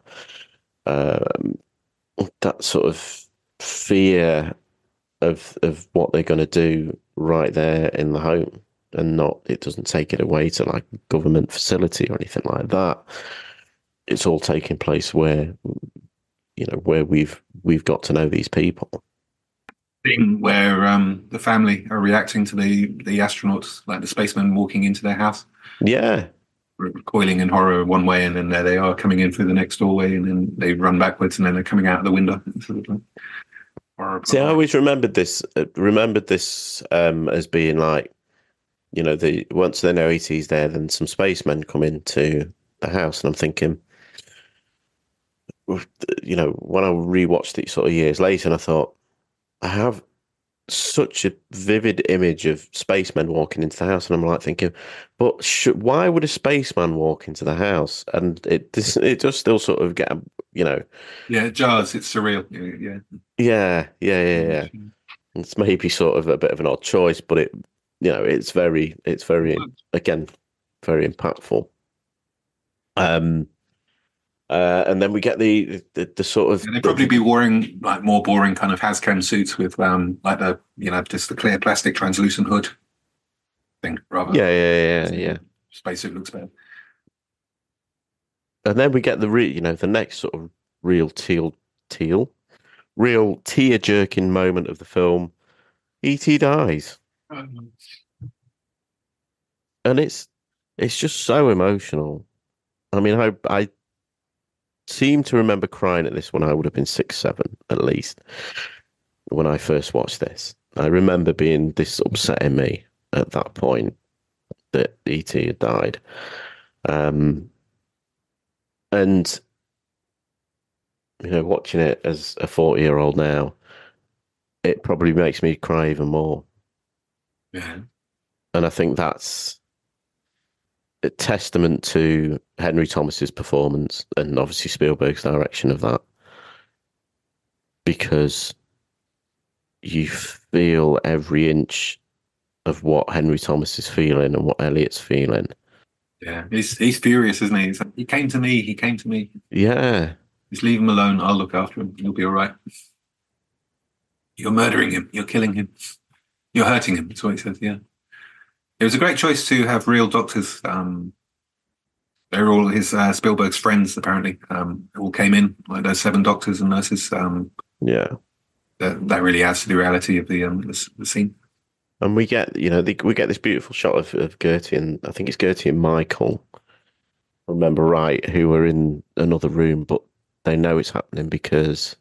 sort of fear of what they're going to do right there in the home, and it doesn't take it away to like a government facility or anything like that. It's all taking place where where we've got to know these people. Thing where the family are reacting to the astronauts, like the spacemen walking into their house. Yeah. Recoiling in horror one way, and then there they are coming in through the next doorway, and then they run backwards, and then they're coming out of the window. See, I always remembered this as being like, once they know E.T.'s there, then some spacemen come into the house, and I'm thinking, when I rewatched it sort of years later, and I thought, I have such a vivid image of spacemen walking into the house, and I'm like thinking, but why would a spaceman walk into the house? And it does still sort of get, it jars. It's surreal. Yeah. It's maybe sort of a bit of an odd choice, but it's very again very impactful. And then we get the sort of they'd probably be wearing like more boring kind of hazcam suits with like the just the clear plastic translucent hood thing rather. Yeah. Spacesuit looks better. And then we get the next sort of real tear jerking moment of the film. E.T. dies, and it's just so emotional. I mean, I seem to remember crying at this when I would have been 6, 7 at least when I first watched this. I remember being this upsetting me at that point that E.T. had died. And watching it as a 40-year-old now, it probably makes me cry even more. Yeah. And I think that's a testament to Henry Thomas's performance and obviously Spielberg's direction of that, because you feel every inch of what Henry Thomas is feeling and what Elliot's feeling. Yeah, he's furious, isn't he? He's like, he came to me. Yeah. Just leave him alone. I'll look after him. He'll be all right. You're murdering him. You're killing him. You're hurting him. That's what he says, yeah. It was a great choice to have real doctors. They're all his Spielberg's friends, apparently. All came in, like those 7 doctors and nurses. Yeah. That really adds to the reality of the scene. And we get, we get this beautiful shot of Gertie, and I think it's Gertie and Michael remember right, who are in another room, but they know it's happening because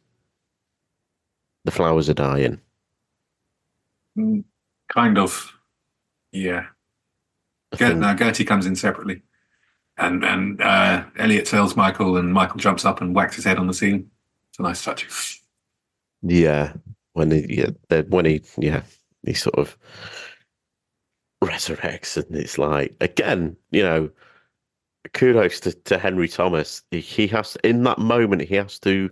the flowers are dying. Kind of, yeah. Gertie comes in separately, and Elliot tells Michael, and Michael jumps up and whacks his head on the ceiling. It's a nice touch. Yeah, he sort of resurrects, and it's like, again, kudos to Henry Thomas. He has, in that moment, he has to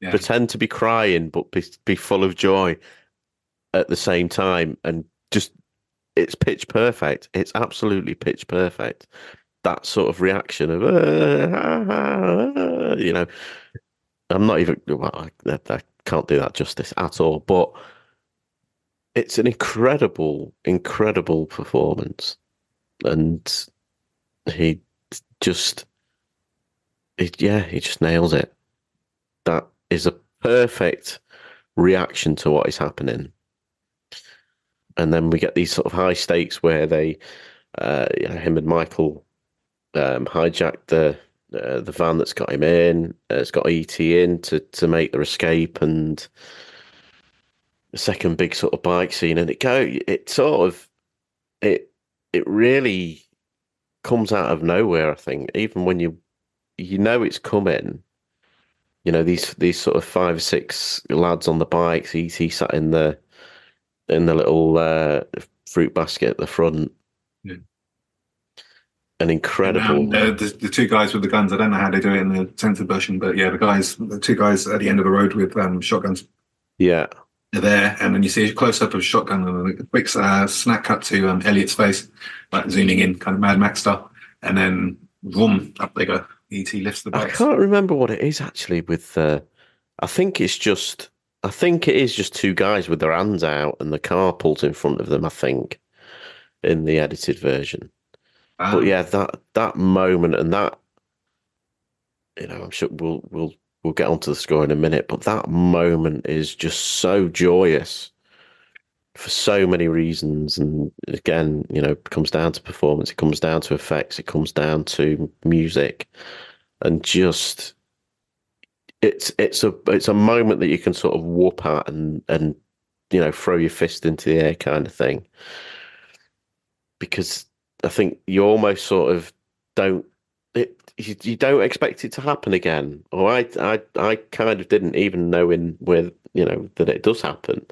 pretend to be crying but be full of joy at the same time, and just it's pitch perfect. It's absolutely pitch perfect. That sort of reaction of I'm not even, well, I can't do that justice at all, but it's an incredible performance, and he just he just nails it. That is a perfect reaction to what is happening. And then we get these sort of high stakes where they, him and Michael, hijack the van that's got him in. It's got E.T. in to make their escape, and the second big sort of bike scene, and it really comes out of nowhere. I think even when you know it's coming, these sort of 5 or 6 lads on the bikes. E.T. sat in the little fruit basket at the front. Yeah. An incredible. And, the 2 guys with the guns. I don't know how they do it in the censored version, but yeah, the 2 guys at the end of the road with shotguns. Yeah, they're there, and then you see a close up of a shotgun and a quick snap cut to Elliot's face, like zooming in, kind of Mad Max style, and then boom, up they go. E.T. lifts the bikes. I can't remember what it is actually with. I think it is just 2 guys with their hands out and the car pulled in front of them. I think in the edited version. But yeah, that moment, and that, I'm sure we'll get onto the score in a minute, but that moment is just so joyous for so many reasons. And again, it comes down to performance, it comes down to effects, it comes down to music, and just it's a moment that you can sort of whoop at and throw your fist into the air kind of thing, because I think you almost sort of you don't expect it to happen again, or I kind of didn't, even knowing that it does happen.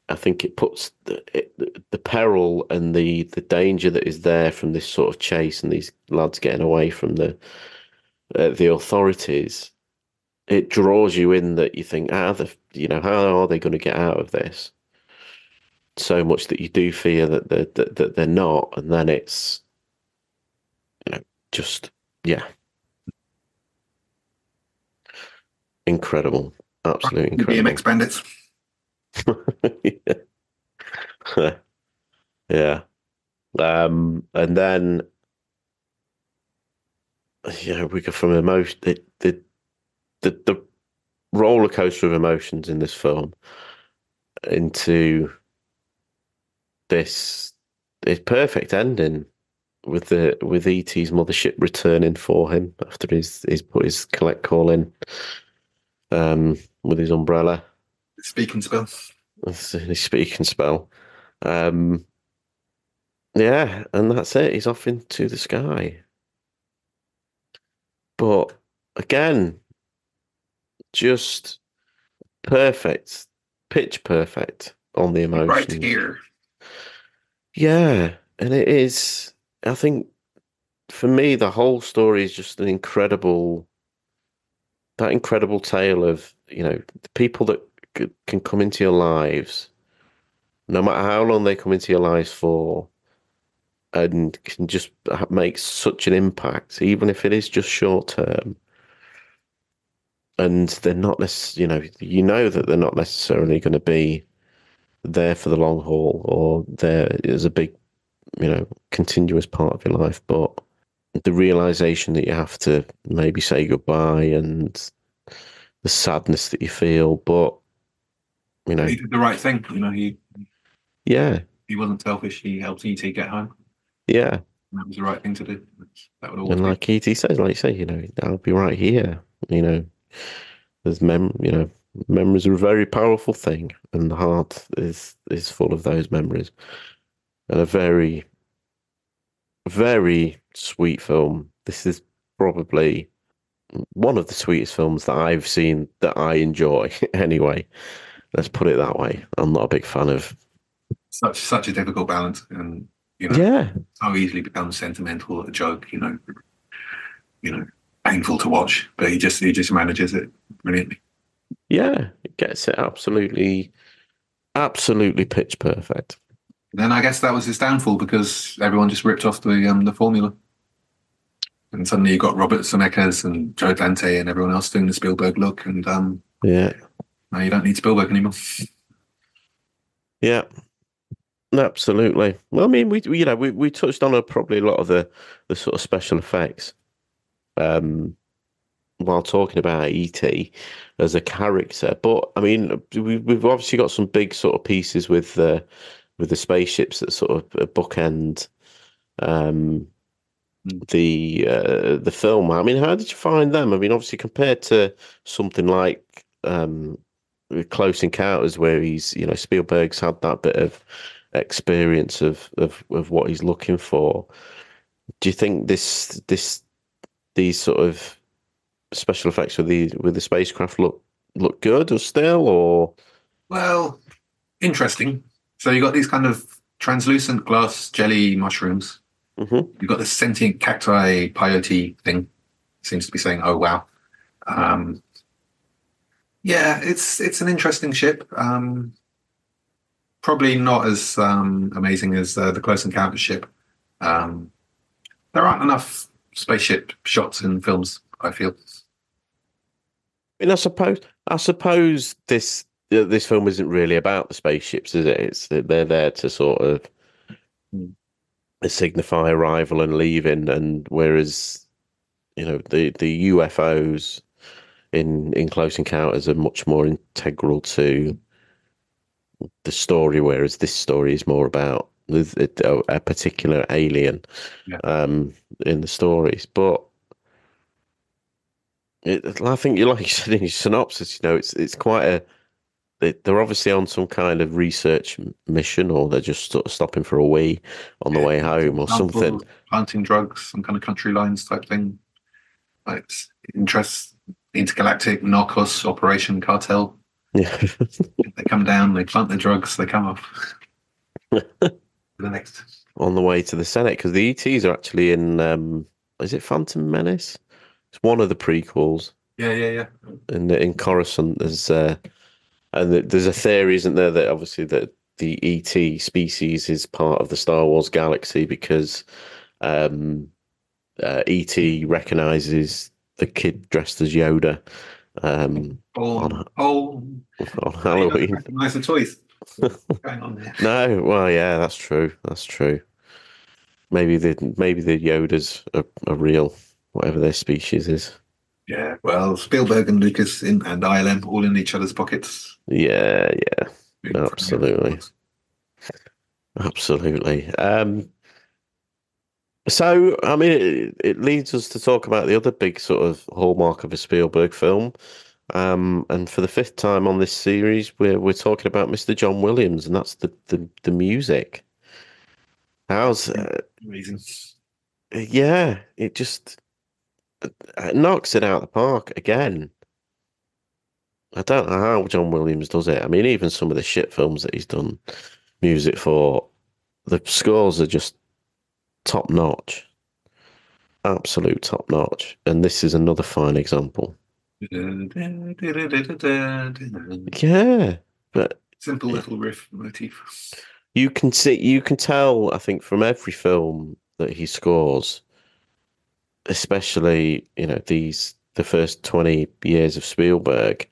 I think it puts the peril and the danger that is there from this sort of chase and these lads getting away from the authorities. It draws you in, that you think, how are they going to get out of this? So much that you do fear that they're not, and then it's just incredible, absolutely incredible. BMX bandits. Yeah. And then we go from emotion, the roller coaster of emotions in this film into this perfect ending with E.T.'s mothership returning for him after he's put his collect call in with his umbrella. Speaking spell. His speaking spell. Yeah, and that's it. He's off into the sky. But again, just perfect, pitch perfect on the emotion. Right here. Yeah, and it is. I think for me, the whole story is just an incredible tale of the people that can come into your lives, no matter how long they come into your lives for, and can just make such an impact, even if it is just short term. And they're not necessarily, that they're not necessarily going to be there for the long haul, or there is a big, continuous part of your life. But the realization that you have to maybe say goodbye, and the sadness that you feel, but he did the right thing. He yeah, he wasn't selfish. He helped E.T. get home. Yeah, That was the right thing to do. That would always And be. like E.T. says, like you say, I'll be right here. There's memories are a very powerful thing, and the heart is full of those memories. And a very, very sweet film. This is probably one of the sweetest films that I've seen that I enjoy. Anyway, let's put it that way. I'm not a big fan of. Such a difficult balance, and Yeah, so easily becomes sentimental, a joke. Painful to watch, but he just manages it brilliantly. yeah, it gets it absolutely, absolutely pitch perfect. Then I guess that was his downfall because everyone just ripped off the formula, and suddenly you got Robert Zemeckis and Joe Dante and everyone else doing the Spielberg look, and Yeah, now you don't need Spielberg anymore. yeah, absolutely. Well, I mean, we touched on probably a lot of the sort of special effects. While talking about E.T. as a character. But I mean, we've obviously got some big sort of pieces with the spaceships that sort of bookend um, the film. I mean, how did you find them? I mean, obviously compared to something like Close Encounters, where Spielberg's had that bit of experience of what he's looking for. Do you think these sort of special effects with the spacecraft look good or still, or Well, interesting. So you got these kind of translucent glass jelly mushrooms. Mhm. You've got this sentient cacti peyote thing. Seems to be saying, "Oh wow." Um, yeah, it's an interesting ship. Probably not as amazing as the Close Encounters ship. Um, there aren't enough spaceship shots in films, I feel. I mean, I suppose this film isn't really about the spaceships, is it? It's they're there to sort of signify arrival and leaving, and whereas the UFOs in Close Encounters are much more integral to the story, whereas this story is more about a particular alien Yeah. in the stories. But I think like you said in your synopsis, it's quite they're obviously on some kind of research mission, or they're just sort of stopping for a wee on the way home or something. Planting drugs, some kind of country lines type thing. Like interest, intergalactic narcos operation cartel. Yeah. They come down, they plant the drugs, they come off. The next. On the way to the Senate, because the ETs are actually in, is it Phantom Menace? It's one of the prequels. Yeah. In Coruscant, there's a theory, isn't there, that obviously that the ET species is part of the Star Wars galaxy because ET recognizes the kid dressed as Yoda on Halloween. Recognize the toys. What's going on there? No, well, yeah, that's true. That's true. Maybe the Yodas are real, whatever their species is. Yeah, well, Spielberg and Lucas and ILM all in each other's pockets. Yeah, absolutely, absolutely. So, I mean, it leads us to talk about the other big sort of hallmark of a Spielberg film. And for the fifth time on this series, we're talking about Mr. John Williams, and that's the music. How's Amazing. yeah, it just knocks it out of the park again. I don't know how John Williams does it. I mean, even some of the shit films that he's done music for, the scores are just top notch, absolute top notch. And this is another fine example. Yeah, but Simple little riff motif. you can tell, I think, from every film that he scores, especially, the first 20 years of Spielberg,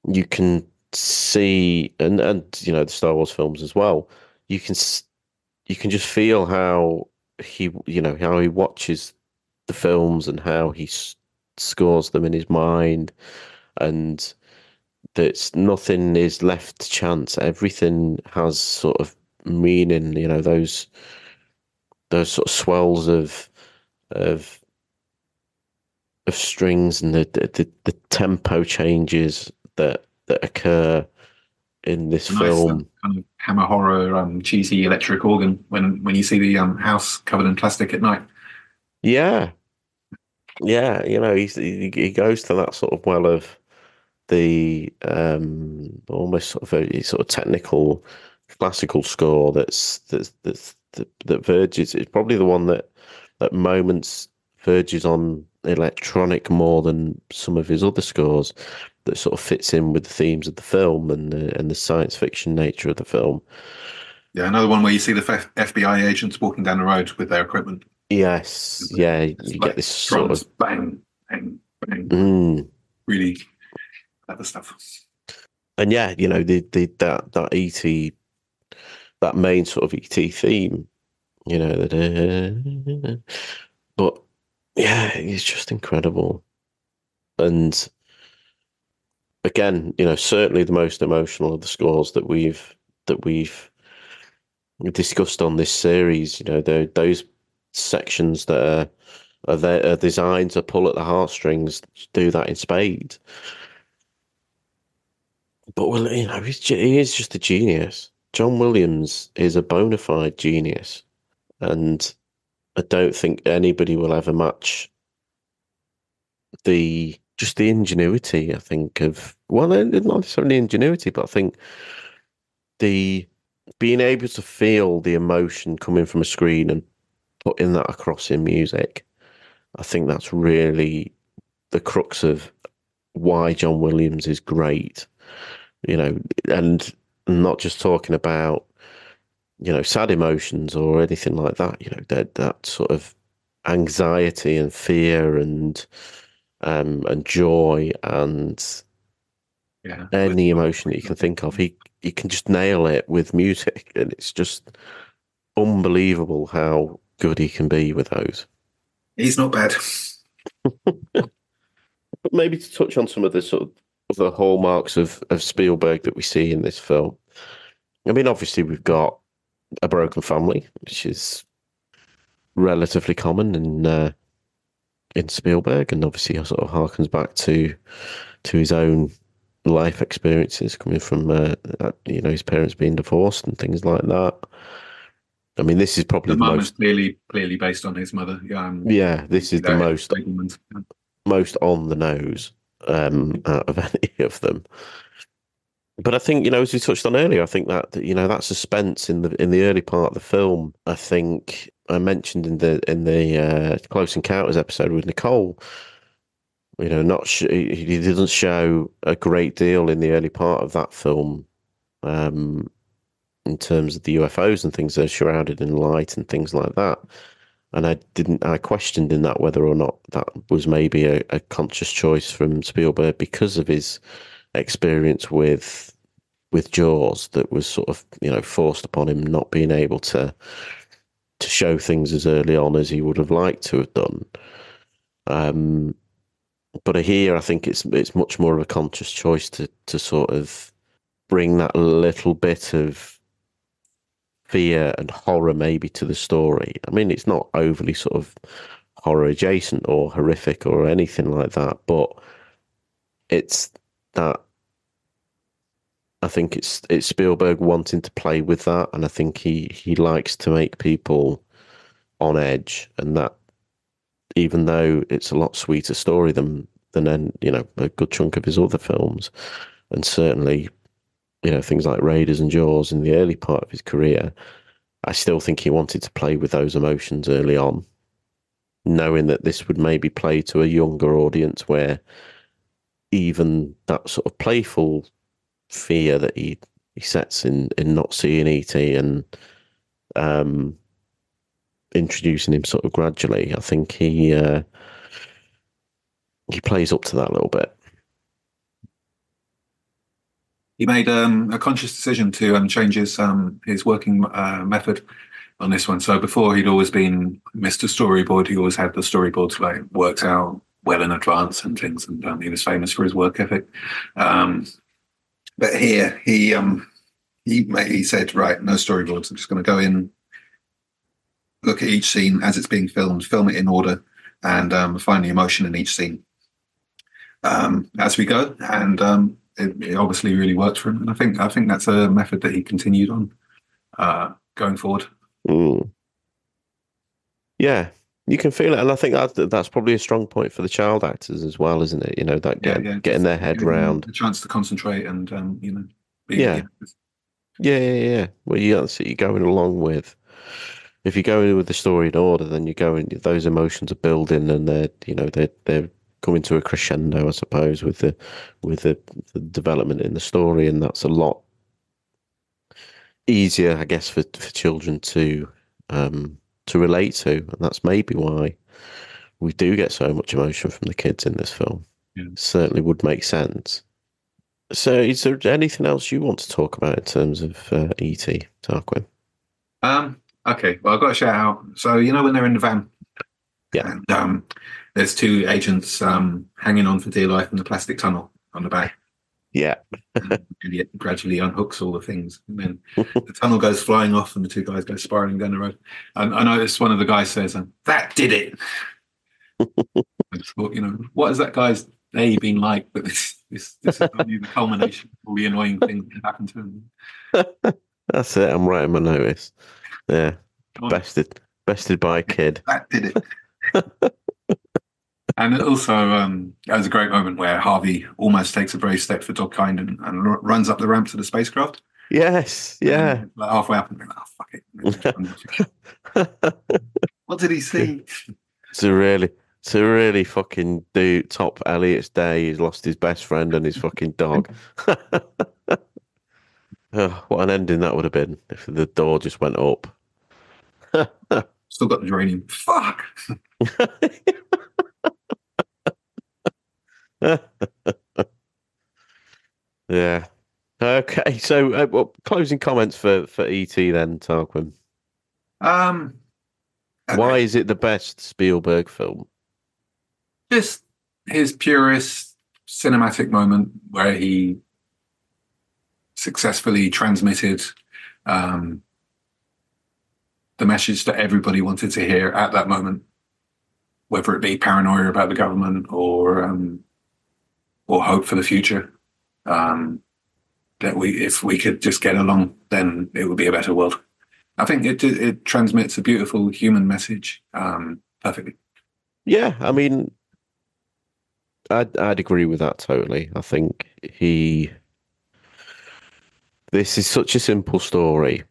you can see, and the Star Wars films as well, you can just feel how how he watches the films and how he scores them in his mind, and that nothing is left to chance. Everything has sort of meaning. those sort of swells of strings and the tempo changes that occur in this A nice film. kind of hammer horror, cheesy electric organ when you see the house covered in plastic at night. Yeah, yeah, he goes to that sort of well of the almost sort of a sort of technical classical score that verges. It's probably the one that at moments verges on electronic more than some of his other scores, that sort of fits in with the themes of the film and the science fiction nature of the film. Yeah, another one where you see the FBI agents walking down the road with their equipment. Yes, yeah, It's you like get this drums, sort of bang, bang, bang. Really clever stuff. and yeah, that ET, that main sort of ET theme, but yeah, it's just incredible. And again, certainly the most emotional of the scores that we've discussed on this series. Those sections that are designed to pull at the heartstrings do that in spades. But well, he is just a genius. John Williams is a bona fide genius, and I don't think anybody will ever match the ingenuity. I think of not necessarily ingenuity, but I think the being able to feel the emotion coming from a screen and putting that across in music. I think that's really the crux of why John Williams is great. And not just talking about sad emotions or anything like that. That sort of anxiety and fear and joy and any emotion that you can think of. He can just nail it with music, and it's just unbelievable how good he can be with those. He's not bad. But maybe to touch on some of the sort of the hallmarks of Spielberg that we see in this film. I mean, obviously we've got a broken family, which is relatively common in Spielberg, and obviously sort of harkens back to his own life experiences coming from his parents being divorced and things like that. I mean, this is probably the the mum most is clearly based on his mother. this is the most on the nose out of any of them. But I think, as we touched on earlier, I think that that suspense in the early part of the film, I think I mentioned in the Close Encounters episode with Nicole, he doesn't show a great deal in the early part of that film, in terms of the UFOs and things. They're shrouded in light and things like that. And I questioned in that whether or not that was maybe a conscious choice from Spielberg because of his experience with Jaws, that was sort of forced upon him, not being able to show things as early on as he would have liked to have done. But here I think it's much more of a conscious choice to sort of bring that little bit of fear and horror maybe to the story. I mean, it's not overly sort of horror adjacent or horrific or anything like that, but it's that. I think it's Spielberg wanting to play with that, and I think he likes to make people on edge, and that even though it's a lot sweeter story than a good chunk of his other films, and certainly things like Raiders and Jaws in the early part of his career, I still think he wanted to play with those emotions early on, knowing that this would maybe play to a younger audience where even that sort of playful fear that he sets in not seeing ET and introducing him sort of gradually, I think he plays up to that a little bit. He made a conscious decision to change his working method on this one. So before, he'd always been Mr. Storyboard. He always had the storyboards like worked out well in advance and things, and he was famous for his work ethic. But here, he said, right, no storyboards. I'm just going to go in look at each scene as it's being filmed, film it in order, and find the emotion in each scene as we go. And it obviously really worked for him. And I think that's a method that he continued on going forward. Mm. Yeah, you can feel it, and I think that's probably a strong point for the child actors as well, isn't it? You know, that getting their head round, the chance to concentrate, and yeah. Well, that's it. You're going along with. If you go in with the story in order, then you go in. Those emotions are building, and they're coming to a crescendo, I suppose, with the development in the story, and that's a lot easier, I guess, for children to relate to, and that's maybe why we do get so much emotion from the kids in this film. Yeah. Certainly would make sense. So, is there anything else you want to talk about in terms of E.T., Tarquin? Okay, well, I've got to shout out. So, when they're in the van, yeah, and there's two agents hanging on for dear life in the plastic tunnel on the back. Yeah. And it gradually unhooks all the things. And then the tunnel goes flying off and the two guys go spiraling down the road. And I noticed one of the guys says, that did it. I just thought, what has that guy's day been like? But this is only the culmination of all the annoying things that happen to him. That's it. I'm writing my notice. Yeah. Bested by a kid. That did it. And also, that was a great moment where Harvey almost takes a brave step for Dogkind and runs up the ramp to the spacecraft. Yes, yeah. Like halfway up, and fuck it. What did he see? To really fucking do top Elliot's day. He's lost his best friend and his fucking dog. Oh, what an ending that would have been if the door just went up. Still got the uranium. Fuck. Yeah. Okay. So, closing comments for E.T. then, Tarquin. Okay. Why is it the best Spielberg film? Just his purest cinematic moment where he successfully transmitted the message that everybody wanted to hear at that moment, whether it be paranoia about the government or hope for the future. That if we could just get along, then it would be a better world. I think it transmits a beautiful human message perfectly. Yeah, I mean, I'd agree with that totally. I think this is such a simple story,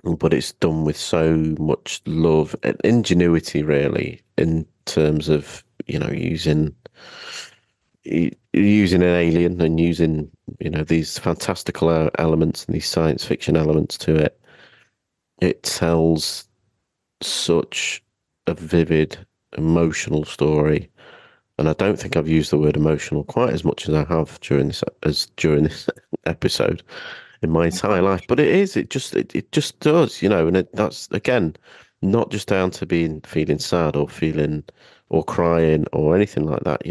but it's done with so much love and ingenuity, really, in terms of using an alien and using these fantastical elements and these science fiction elements to it. It tells such a vivid, emotional story, and I don't think I've used the word emotional quite as much as I have during this episode in my entire life. But it just does, and that's again not just down to feeling sad or feeling or crying or anything like that.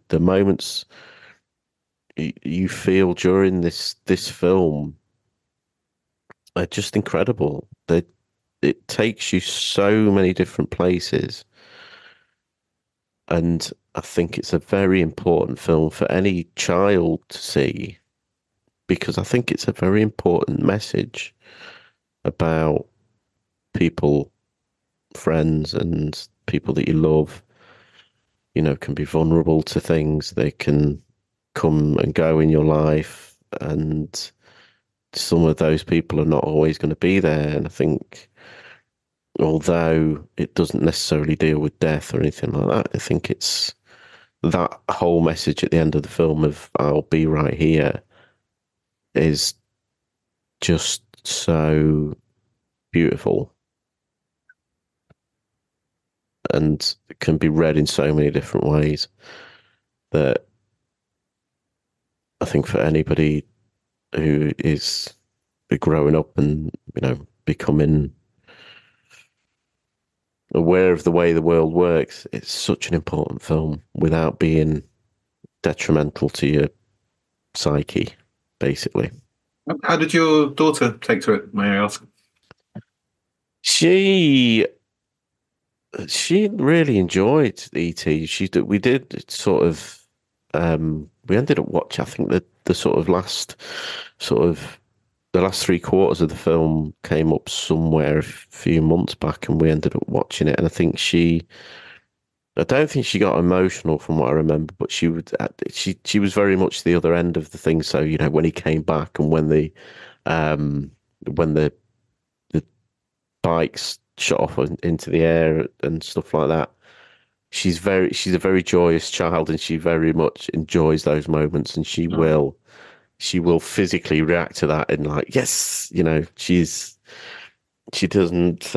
The moments you feel during this film are just incredible. It takes you so many different places, and I think it's a very important film for any child to see, because I think it's a very important message about people, friends, and people that you love. Can be vulnerable to things. They can come and go in your life, and some of those people are not always going to be there. And I think, although it doesn't necessarily deal with death or anything like that, I think it's that whole message at the end of the film of "I'll be right here" is just so beautiful, and can be read in so many different ways that I think for anybody who is growing up and becoming aware of the way the world works, it's such an important film without being detrimental to your psyche, basically. How did your daughter take to it, may I ask? She really enjoyed E.T. We did sort of we ended up watching, I think, the sort of last the last three quarters of the film came up somewhere a few months back, and we ended up watching it. And I don't think she got emotional from what I remember, but she was very much the other end of the thing. So, you know, when he came back and when the bikes shot off into the air and stuff like that, she's a very joyous child, and she very much enjoys those moments, and she will physically react to that and like, yes, you know, she doesn't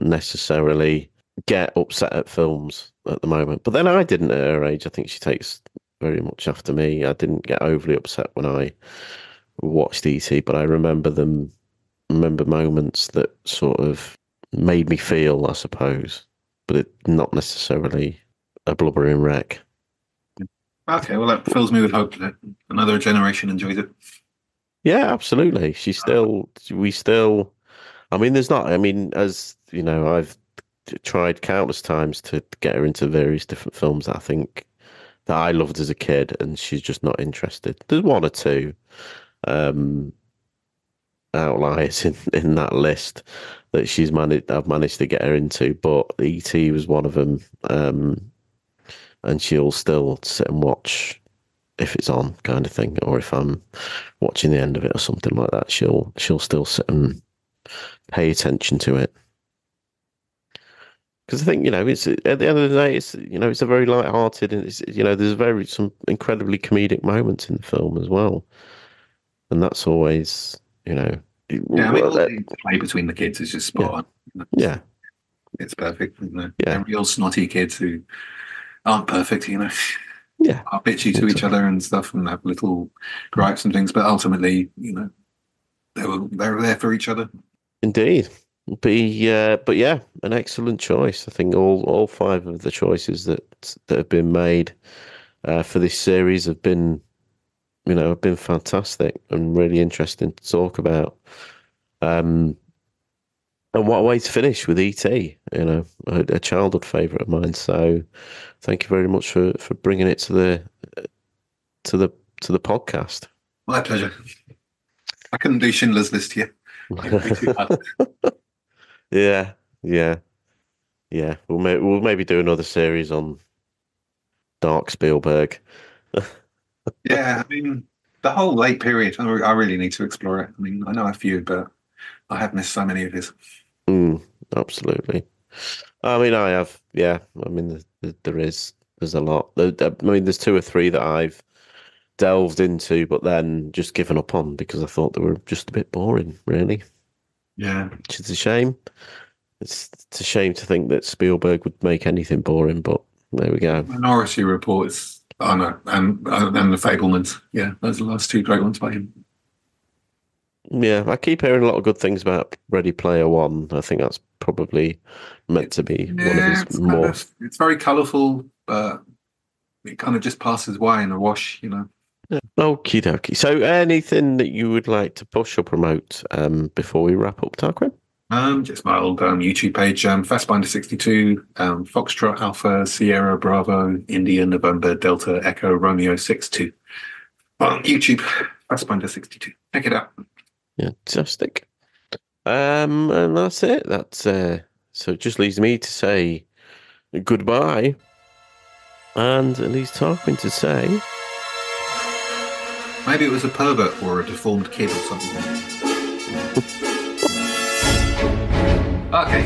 necessarily get upset at films at the moment. But then I didn't at her age. I think she takes very much after me. I didn't get overly upset when I watched E.T., but I remember moments that sort of made me feel, I suppose, but it not necessarily a blubbering wreck. Okay, well, that fills me with hope that another generation enjoys it. Yeah, absolutely. I mean, as you know, I've tried countless times to get her into various different films that I think that I loved as a kid, and she's just not interested. There's one or two outliers in that list that I've managed to get her into, but E.T. was one of them. And she'll still sit and watch if it's on, kind of thing, or if I'm watching the end of it or something like that, she'll still sit and pay attention to it. Because I think, you know, it's at the end of the day, it's, you know, it's a very light-hearted, and it's, you know, there's some incredibly comedic moments in the film as well, and that's always, you know, yeah. I mean, all the play between the kids is just spot on. Yeah, it's perfect. Isn't it? Yeah, they're real snotty kids who aren't perfect, you know. Yeah, are bitchy to each other and stuff, and have little gripes and things. But ultimately, you know, they were there for each other. Indeed. But yeah, an excellent choice. I think all five of the choices that have been made for this series have been fantastic and really interesting to talk about. And what a way to finish with E.T., you know, a childhood favourite of mine. So thank you very much for bringing it to the podcast. My pleasure. I couldn't do Schindler's List here. It would be too hard. Yeah. We'll maybe do another series on Dark Spielberg. Yeah, I mean, the whole late period, I really need to explore it. I mean, I know a few, but I have missed so many of his. Absolutely. I mean, I have. Yeah. I mean, there's a lot. I mean, there's two or three that I've delved into, but then just given up on because I thought they were just a bit boring, really. Yeah. Which is a shame. It's a shame to think that Spielberg would make anything boring, but there we go. Minority Reports, and The Fabelmans. Yeah, those are the last two great ones by him. Yeah, I keep hearing a lot of good things about Ready Player One. I think that's probably meant to be one of his more... It's very colourful, but it kind of just passes by in a wash, you know. Yeah. Okie dokie. So anything that you would like to push or promote before we wrap up, Tarquin? Just my old YouTube page, Fassbinder62, Foxtrot Alpha Sierra Bravo India November Delta Echo Romeo 62. On YouTube, Fassbinder62. Check it out. Fantastic. And that's it. That's so it just leaves me to say goodbye, and it leaves Tarquin to say maybe it was a pervert or a deformed kid or something. Okay.